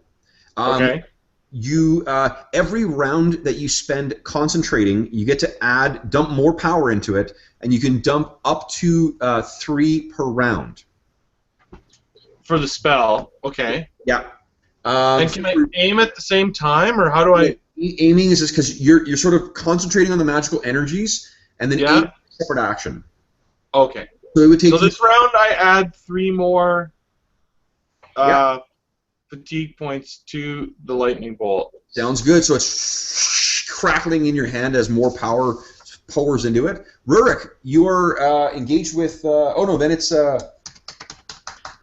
Speaker 4: Okay.
Speaker 2: You every round that you spend concentrating, you get to dump more power into it, and you can dump up to 3 per round.
Speaker 4: For the spell, okay.
Speaker 2: Yeah.
Speaker 4: And can I aim at the same time, or how do I?
Speaker 2: Aiming is just because you're sort of concentrating on the magical energies, and then aim is a separate action.
Speaker 4: Okay.
Speaker 2: So it would take.
Speaker 4: So this round I add 3 more fatigue points to the lightning bolt.
Speaker 2: Sounds good. So it's crackling in your hand as more power pours into it. Rurik, you are engaged with. Oh no, then it's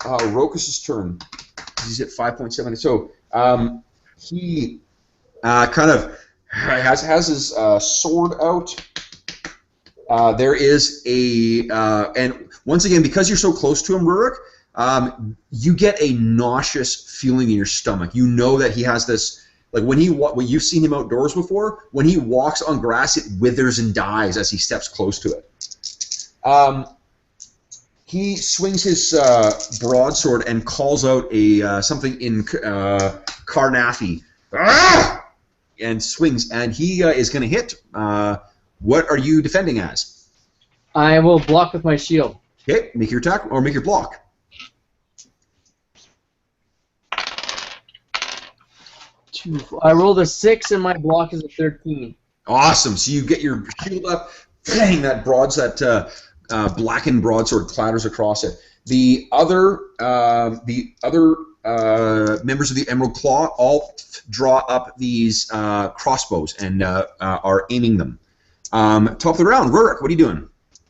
Speaker 2: Rokus's turn. He's at 5.7. So he kind of has his sword out. There is a and once again, because you're so close to him, Rurik, you get a nauseous feeling in your stomach. You know that he has this, like when you've seen him outdoors before, when he walks on grass, it withers and dies as he steps close to it. He swings his broadsword and calls out something in Karnathi, and swings, and he is going to hit. What are you defending as?
Speaker 6: I will block with my shield.
Speaker 2: Okay, make your attack or make your block.
Speaker 6: I rolled a 6 and my block is a 13.
Speaker 2: Awesome. So you get your shield up, bang! That blackened broadsword clatters across it. The other members of the Emerald Claw all draw up these crossbows and are aiming them. Top of the round, Rurik, what are you doing?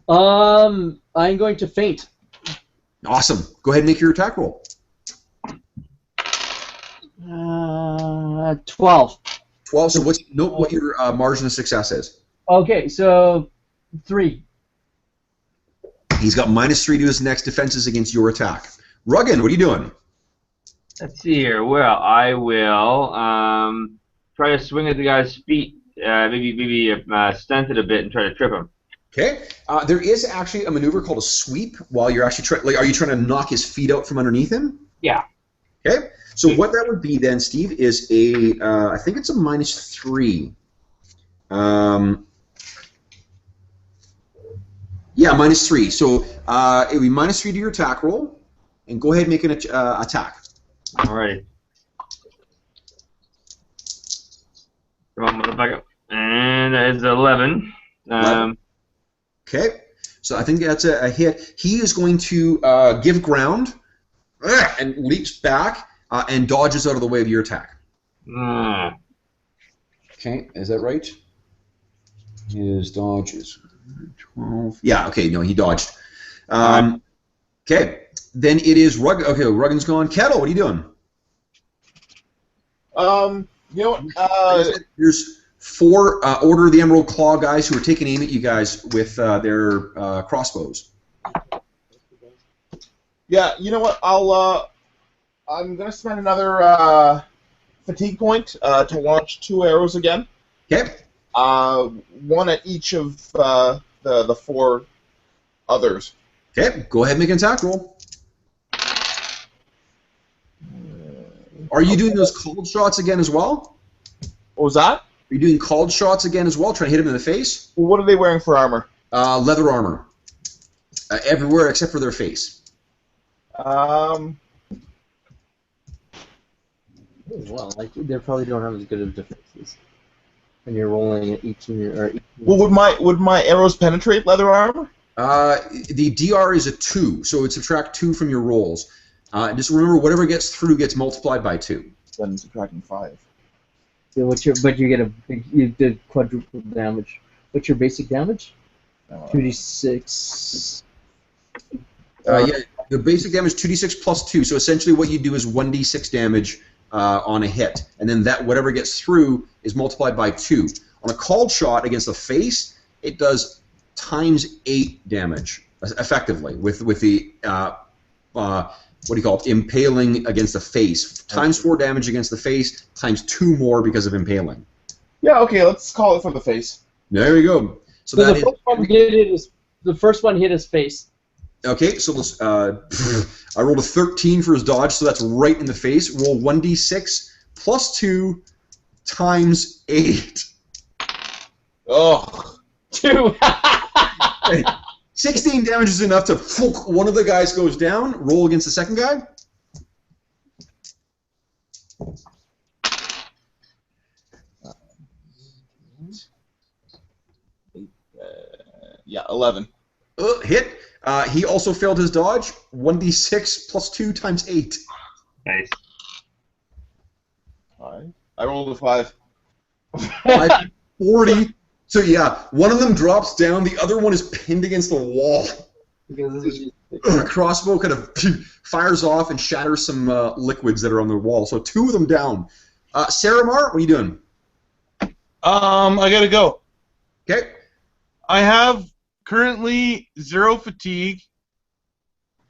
Speaker 6: I'm going to feint.
Speaker 2: Awesome. Go ahead and make your attack roll.
Speaker 6: 12.
Speaker 2: 12. So note what your margin of success is.
Speaker 6: Okay, so 3.
Speaker 2: He's got -3 to his next defenses against your attack. Ruggin, what are you doing?
Speaker 7: Let's see here. Well, I will try to swing at the guy's feet. Maybe stunt it a bit and try to trip him.
Speaker 2: Okay. There is actually a maneuver called a sweep while you're actually trying. Like, are you trying to knock his feet out from underneath him?
Speaker 7: Yeah.
Speaker 2: Okay. So what that would be then, Steve, is I think it's a -3. Yeah, -3. So it would be -3 to your attack roll, and go ahead and make an attack.
Speaker 7: Alrighty. Come on, motherfucker. And that is 11.
Speaker 2: 11. Okay. So I think that's a hit. He is going to give ground and leaps back and dodges out of the way of your attack. Okay, is that right? His dodge is 12. Yeah, okay, no, he dodged. Okay, then it is Ruggin. Okay, Ruggin's gone. Kettle, what are you doing?
Speaker 5: You know what?
Speaker 2: There's 4 Order of the Emerald Claw guys who are taking aim at you guys with their crossbows.
Speaker 5: Yeah, you know what? I'm gonna spend another fatigue point to launch 2 arrows again.
Speaker 2: Okay.
Speaker 5: 1 at each of the 4 others.
Speaker 2: Okay, go ahead and make an attack roll. Are you doing those cold shots again as well?
Speaker 5: What was that?
Speaker 2: Are you doing called shots again as well, trying to hit him in the face?
Speaker 5: What are they wearing for armor?
Speaker 2: Leather armor. Everywhere except for their face.
Speaker 6: Well, like they probably don't have as good of defenses when you're rolling at each.
Speaker 5: Well, would my arrows penetrate leather armor?
Speaker 2: The DR is a 2, so it would subtract 2 from your rolls. Just remember, whatever gets through gets multiplied by 2.
Speaker 5: Then subtracting 5.
Speaker 6: So but you get you did quadruple damage. What's your basic damage? 2d6.
Speaker 2: Yeah, the basic damage 2d6 plus 2. So essentially, what you do is 1d6 damage on a hit, and then that whatever gets through is multiplied by 2. On a called shot against the face, it does times 8 damage effectively with the what do you call it? Impaling against the face. Times 4 damage against the face, times 2 more because of impaling.
Speaker 5: Yeah, okay, let's call it for the face.
Speaker 2: There we go. So
Speaker 6: So
Speaker 2: that
Speaker 6: the first one hit his face.
Speaker 2: okay, so let's, I rolled a 13 for his dodge, so that's right in the face. Roll 1d6 plus 2 times 8.
Speaker 5: Oh.
Speaker 6: 2.
Speaker 2: Hey, 16 damage is enough to one of the guys goes down. Roll against the second guy.
Speaker 5: Yeah, 11.
Speaker 2: Hit. He also failed his dodge. 1d6 plus 2 times 8.
Speaker 7: Nice.
Speaker 5: 5. I rolled a 5.
Speaker 2: 40. So yeah, one of them drops down, the other one is pinned against the wall. Crossbow kind of fires off and shatters some liquids that are on the wall. So 2 of them down. Saramar, what are you doing?
Speaker 4: I gotta go.
Speaker 2: Okay.
Speaker 4: I have currently 0 fatigue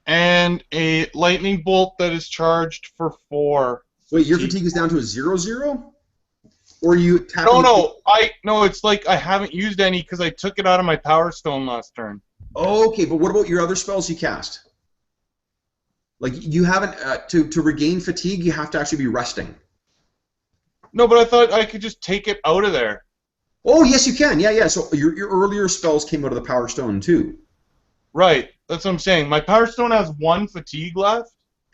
Speaker 4: and a lightning bolt that is charged for 4.
Speaker 2: Wait, your fatigue is down to a 0/0? Or you tap
Speaker 4: No, it's like I haven't used any because I took it out of my Power Stone last turn.
Speaker 2: Okay, but what about your other spells you cast? Like, you haven't, to regain fatigue, you have to actually be resting.
Speaker 4: No, but I thought I could just take it out of there.
Speaker 2: Oh, yes, you can. Yeah. So your earlier spells came out of the Power Stone, too.
Speaker 4: Right, that's what I'm saying. My Power Stone has 1 fatigue left.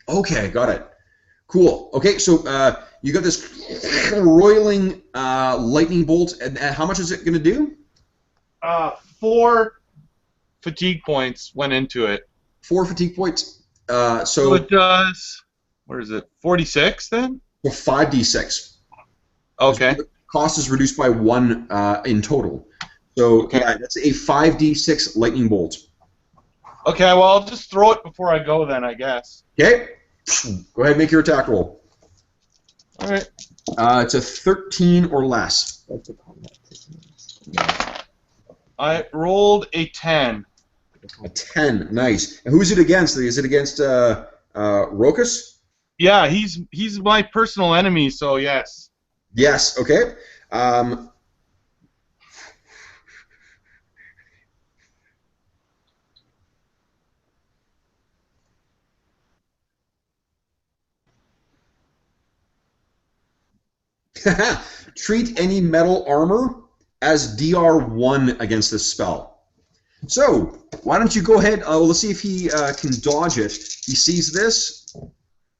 Speaker 2: Okay, got it. Cool. Okay, so you got this roiling lightning bolt, and how much is it going to do?
Speaker 4: 4 fatigue points went into it.
Speaker 2: 4 fatigue points.
Speaker 4: So it does, where is it, 46 then?
Speaker 2: Well, 5d6.
Speaker 4: Okay.
Speaker 2: The cost is reduced by 1 in total. So
Speaker 4: Okay.
Speaker 2: yeah, that's a 5d6 lightning bolt.
Speaker 4: Okay, well, I'll just throw it before I go then, I guess.
Speaker 2: Okay. Go ahead and make your attack roll.
Speaker 4: Alright.
Speaker 2: It's a 13 or less.
Speaker 4: I rolled a 10.
Speaker 2: A 10. Nice. And who's it against? Is it against Rokus?
Speaker 4: Yeah, he's my personal enemy, so yes.
Speaker 2: Yes. Okay. Treat any metal armor as DR1 against this spell. So, why don't you go ahead, let's see if he can dodge it. He sees this.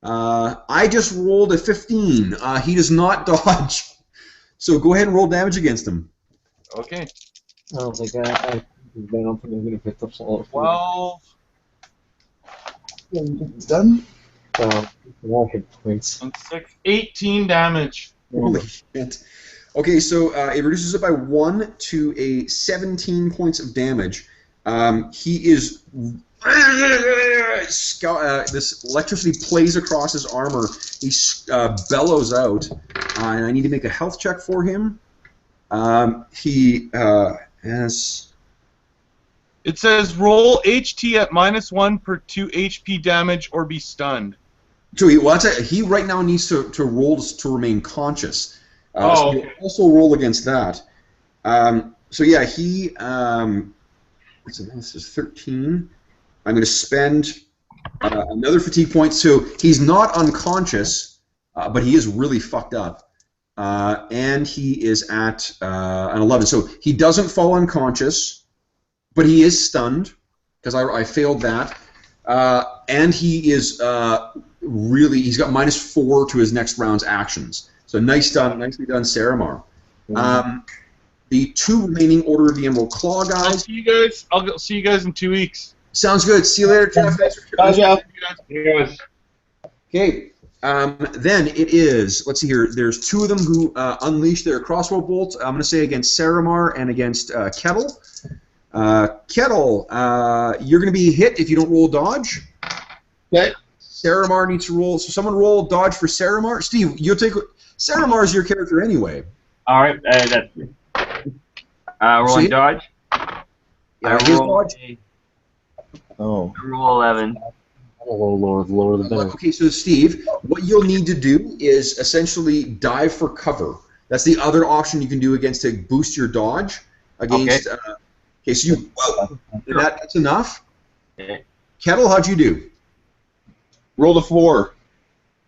Speaker 2: I just rolled a 15. He does not dodge. So go ahead and roll damage against him.
Speaker 4: Okay.
Speaker 6: I don't think I'm going to pick up solo.
Speaker 4: 12
Speaker 5: Done?
Speaker 6: Points.
Speaker 4: and 6, 18 damage.
Speaker 2: Holy shit. Okay, so it reduces it by 1 to a 17 points of damage. He is... this electricity plays across his armor. He bellows out. And I need to make a health check for him. He has...
Speaker 4: It says roll HT at -1 per 2 HP damage or be stunned.
Speaker 2: So he right now needs to roll to remain conscious.
Speaker 4: Oh,
Speaker 2: so
Speaker 4: okay.
Speaker 2: he'll also roll against that. So yeah, he... this is 13. I'm going to spend another fatigue point. So he's not unconscious, but he is really fucked up. And he is at an 11. So he doesn't fall unconscious, but he is stunned, because I failed that. And he is really... He's got -4 to his next round's actions. So nicely done, Saramar. the 2 remaining Order of the Emerald Claw
Speaker 4: I'll
Speaker 2: guys.
Speaker 4: see you guys. See you guys in 2 weeks.
Speaker 2: Sounds good. See you later, Jeff. Thanks for
Speaker 5: Bye, Jeff.
Speaker 7: Yes.
Speaker 2: Okay. Then it is, let's see here, there's 2 of them who unleash their crossbow bolts. I'm going to say against Saramar and against Kettle. Kettle, you're going to be hit if you don't roll dodge.
Speaker 5: Okay.
Speaker 2: Saramar needs to roll, so someone roll dodge for Saramar. Steve, you'll take, Saramar is your character anyway.
Speaker 7: All right, that's rolling
Speaker 2: See?
Speaker 7: dodge.
Speaker 2: Yeah, his
Speaker 7: roll
Speaker 2: dodge.
Speaker 5: Oh.
Speaker 7: I roll 11.
Speaker 6: Lower the better.
Speaker 2: Okay, so Steve, what you'll need to do is essentially dive for cover. That's the other option you can do against to boost your dodge. Against. Okay, so you. Wow, that's enough.
Speaker 7: Okay.
Speaker 2: Kettle, how'd you do?
Speaker 5: Rolled a 4.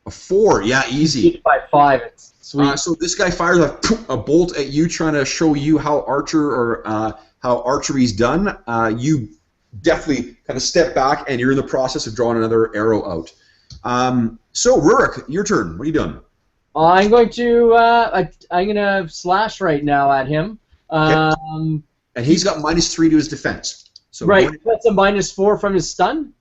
Speaker 2: A 4, yeah, easy.
Speaker 6: Beat by 5. It's sweet.
Speaker 2: So this guy fires a bolt at you, trying to show you how how archery's done. You definitely kind of step back, and you're in the process of drawing another arrow out. So Rurik, your turn. What are you doing?
Speaker 6: I'm going to I'm gonna slash right now at him.
Speaker 2: And he's got -3 to his defense. So
Speaker 6: Right, that's a -4 from his stun.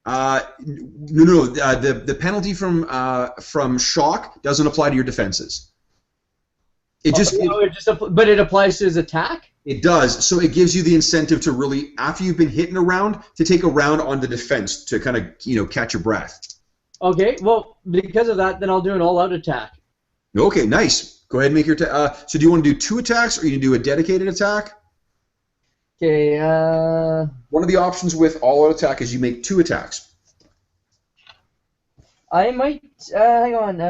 Speaker 2: No. The penalty from shock doesn't apply to your defenses. It just
Speaker 6: But it applies to his attack.
Speaker 2: it does. So it gives you the incentive to really, after you've been hitting a round, to take a round on the defense to kind of catch your breath.
Speaker 6: Okay, well because of that, then I'll do an all-out attack.
Speaker 2: Okay, nice. Go ahead and make your so do you want to do 2 attacks, or you can do a dedicated attack?
Speaker 6: Okay.
Speaker 2: One of the options with all-out attack is you make 2 attacks.
Speaker 6: I might hang on.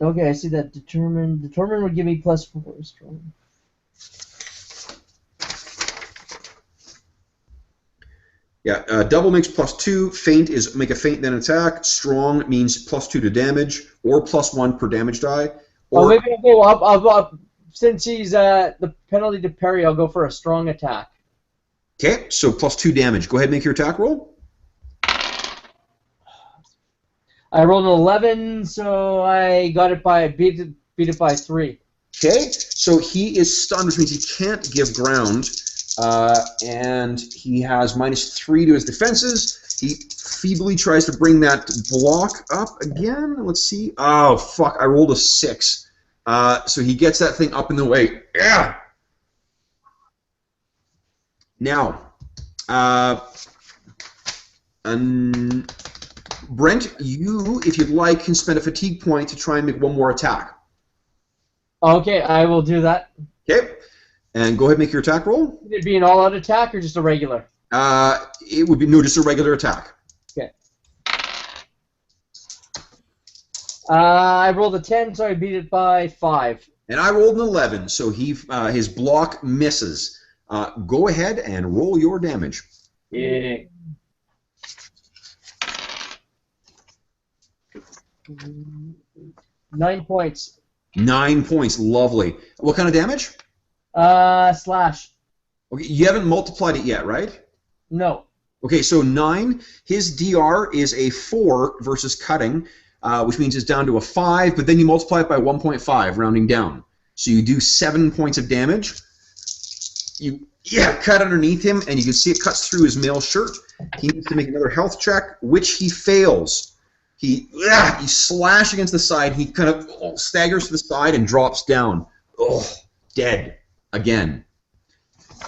Speaker 6: Okay, I see that determine would give me +4 strong.
Speaker 2: Yeah, double makes +2. Feint is make a feint then attack. Strong means +2 to damage, or +1 per damage die. Or
Speaker 6: Maybe okay. Well, I'll, since he's the penalty to parry, I'll go for a strong attack.
Speaker 2: okay, so +2 damage. Go ahead and make your attack roll.
Speaker 6: I rolled an 11, so I got it by beat it by 3.
Speaker 2: Okay, so he is stunned, which means he can't give ground, and he has -3 to his defenses. He feebly tries to bring that block up again. Let's see. Oh, fuck, I rolled a 6. So he gets that thing up in the way. Yeah. Now, Brent, you, if you'd like, can spend a fatigue point to try and make 1 more attack.
Speaker 6: Okay, I will do that.
Speaker 2: Okay, and go ahead and make your attack roll.
Speaker 6: Would it be an all-out attack or just a regular?
Speaker 2: It would be just a regular attack.
Speaker 6: Okay. I rolled a 10, so I beat it by 5.
Speaker 2: And I rolled an 11, so his block misses. Go ahead and roll your damage.
Speaker 7: Yeah.
Speaker 6: 9 points.
Speaker 2: 9 points, lovely. What kind of damage?
Speaker 6: Slash.
Speaker 2: Okay, you haven't multiplied it yet, right?
Speaker 6: No.
Speaker 2: Okay, so 9. His DR is a 4 versus cutting, which means it's down to a 5, but then you multiply it by 1.5, rounding down. So you do 7 points of damage. You cut underneath him, and you can see it cuts through his mail shirt. He needs to make another health check, which he fails. He slashes against the side. He kind of staggers to the side and drops down. Oh, dead again.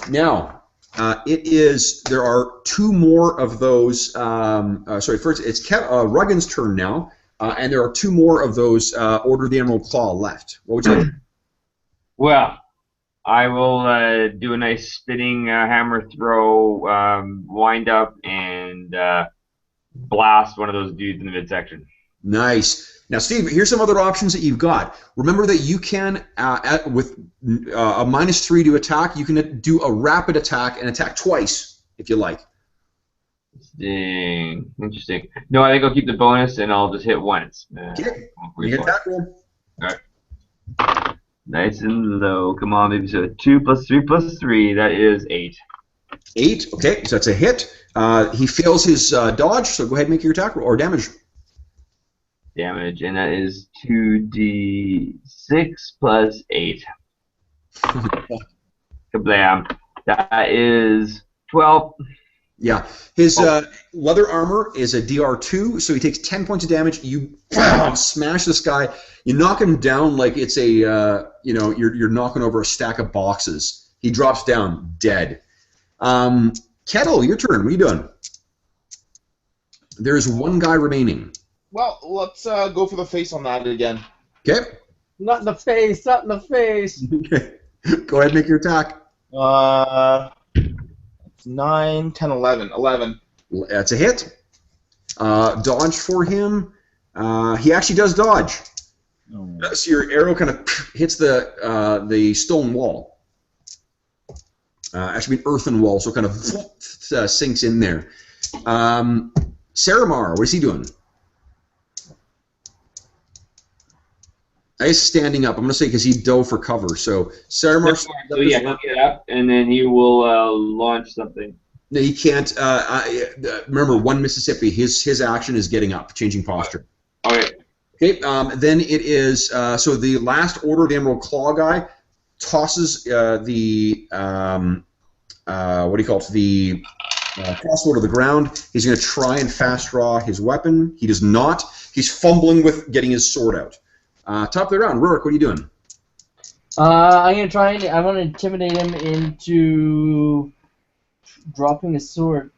Speaker 2: Now, there are 2 more of those. First it's Ruggan's turn now, and there are 2 more of those Order of the Emerald Claw left. What would you like?
Speaker 7: Well, I will do a nice spinning hammer throw, wind up, and blast one of those dudes in the midsection.
Speaker 2: Nice. Now, Steve, here's some other options that you've got. Remember that you can, with a -3 to attack, you can do a rapid attack and attack twice, if you like.
Speaker 7: Interesting. No, I think I'll keep the bonus and I'll just hit once.
Speaker 2: Okay. Make an attack roll.
Speaker 7: Alright. Nice and low. Come on, maybe so 2 + 3 + 3. That is 8.
Speaker 2: 8. Okay, so that's a hit. He fails his dodge, so go ahead and make your attack roll, or damage.
Speaker 7: Damage, and that is 2d6 + 8. Kablam. That is 12.
Speaker 2: Yeah. His leather armor is a DR2, so he takes 10 points of damage. You smash this guy. You knock him down like it's a, you're knocking over a stack of boxes. He drops down dead. Kettle, your turn. What are you doing? There's one guy remaining.
Speaker 5: Well, let's go for the face on that again.
Speaker 2: Okay.
Speaker 6: Not in the face, not in the face.
Speaker 2: Okay. Go ahead and make your attack.
Speaker 5: 9, 10, 11. 11.
Speaker 2: That's a hit. Dodge for him. He actually does dodge.
Speaker 5: Oh.
Speaker 2: So your arrow kind of hits the stone wall. Actually, an earthen wall, so it kind of sinks in there. Saramar, what is he doing? He's standing up. I'm going to say because he dove for cover. So Saramar.
Speaker 7: So yeah, he'll get up and then he will launch something.
Speaker 2: No, he can't. Remember, one Mississippi. His action is getting up, changing posture.
Speaker 7: Okay.
Speaker 2: Okay. Then it is. So the last Order of the Emerald Claw guy tosses the what do you call it? The crossbow to the ground. He's going to try and fast draw his weapon. He does not. He's fumbling with getting his sword out. Top of the round, Rurik, what are you doing?
Speaker 6: I'm gonna try and I want to intimidate him into dropping his sword.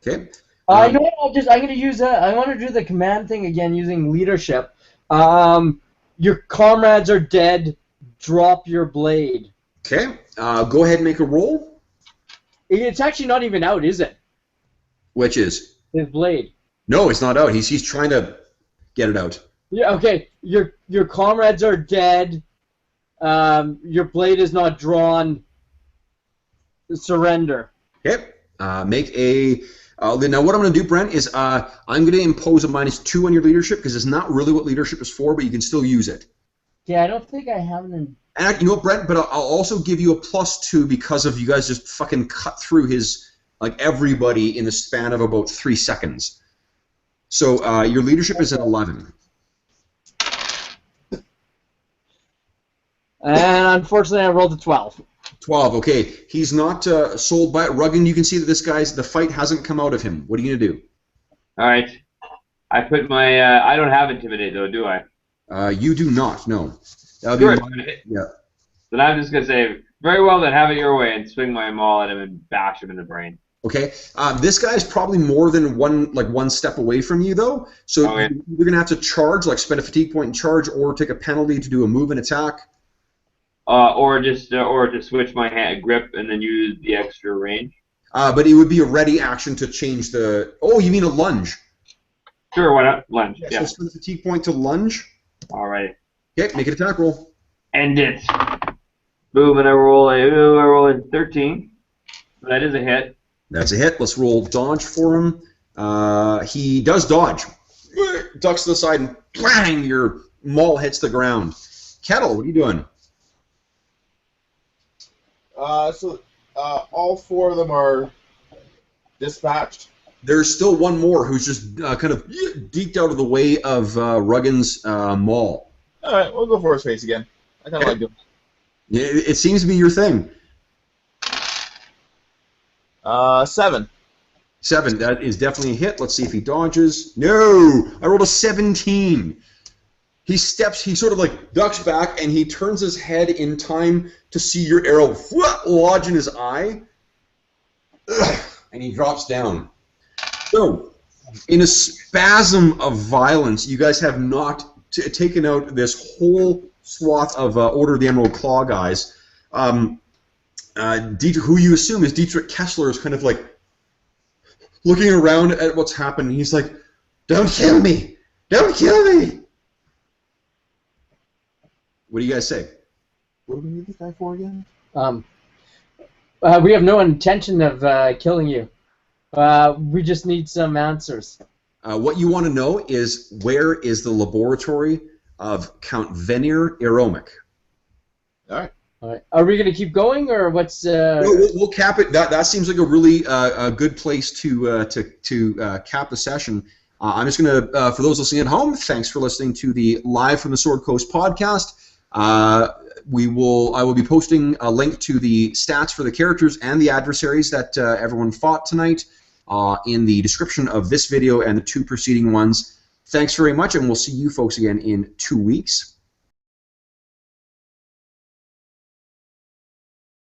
Speaker 2: Okay.
Speaker 6: I'm gonna use I want to do the command thing again using leadership. Your comrades are dead. Drop your blade.
Speaker 2: Okay. Go ahead and make a roll.
Speaker 6: It's actually not even out, is it?
Speaker 2: Which is?
Speaker 6: His blade.
Speaker 2: No, it's not out. He's trying to get it out.
Speaker 6: Yeah. Okay. Your comrades are dead. Your blade is not drawn. Surrender.
Speaker 2: Okay. Make a. Now, what I'm going to do, Brent, is I'm going to impose a -2 on your leadership because it's not really what leadership is for, but you can still use it.
Speaker 6: Yeah, I don't think I have an.
Speaker 2: And you know what, Brent? But I'll also give you a +2 because of you guys just fucking cut through everybody in the span of about 3 seconds. So your leadership is an 11.
Speaker 6: And unfortunately, I rolled a 12.
Speaker 2: 12, okay. He's not sold by it. Ruggin, you can see that the fight hasn't come out of him. What are you going to do?
Speaker 7: All right. I put my. I don't have intimidate though, do I?
Speaker 2: You do not, no. That
Speaker 7: Good.
Speaker 2: would be yeah.
Speaker 7: Then I'm just gonna say, very well, then have it your way, and swing my maul at him and bash him in the brain.
Speaker 2: Okay. This guy's probably more than one step away from you, though. So
Speaker 7: Okay.
Speaker 2: you're going to have to charge, like spend a fatigue point and charge, or take a penalty to do a move and attack.
Speaker 7: Or just switch my hand grip and then use the extra range.
Speaker 2: But it would be a ready action to change the. Oh, you mean a lunge?
Speaker 7: Sure, why not? Lunge.
Speaker 2: Yeah.
Speaker 7: Yeah.
Speaker 2: So spend a fatigue point to lunge.
Speaker 7: All right.
Speaker 2: Okay, make an attack roll.
Speaker 7: End it. Boom, and I roll a 13. That is a hit.
Speaker 2: That's a hit. Let's roll dodge for him. He does dodge. Ducks to the side and bang! Your maul hits the ground. Kettle, what are you doing?
Speaker 5: So all 4 of them are dispatched.
Speaker 2: There's still one more who's just kind of deked out of the way of Ruggin's maul.
Speaker 5: All right, we'll go for his face again. I kind of like doing
Speaker 2: Yeah, it seems to be your thing.
Speaker 5: 7.
Speaker 2: 7, that is definitely a hit. Let's see if he dodges. No! I rolled a 17. He sort of like ducks back, and he turns his head in time to see your arrow lodge in his eye. Ugh, and he drops down. So, in a spasm of violence, you guys have knocked, taken out this whole swath of Order of the Emerald Claw guys. Dietrich, who you assume is Dietrich Kessler, is kind of like looking around at what's happened. He's like, "Don't kill me! Don't kill me!" What do you guys say?
Speaker 5: What do we need this guy for again?
Speaker 6: We have no intention of killing you. We just need some answers.
Speaker 2: What you want to know is where is the laboratory of Count Venir Eromic?
Speaker 5: All right.
Speaker 6: All right. Are we going to keep going, or what's?
Speaker 2: We'll cap it. That seems like a really a good place to cap the session. I'm just going to, for those listening at home, thanks for listening to the Live from the Sword Coast podcast. I will be posting a link to the stats for the characters and the adversaries that everyone fought tonight in the description of this video and the 2 preceding ones. Thanks very much, and we'll see you folks again in 2 weeks.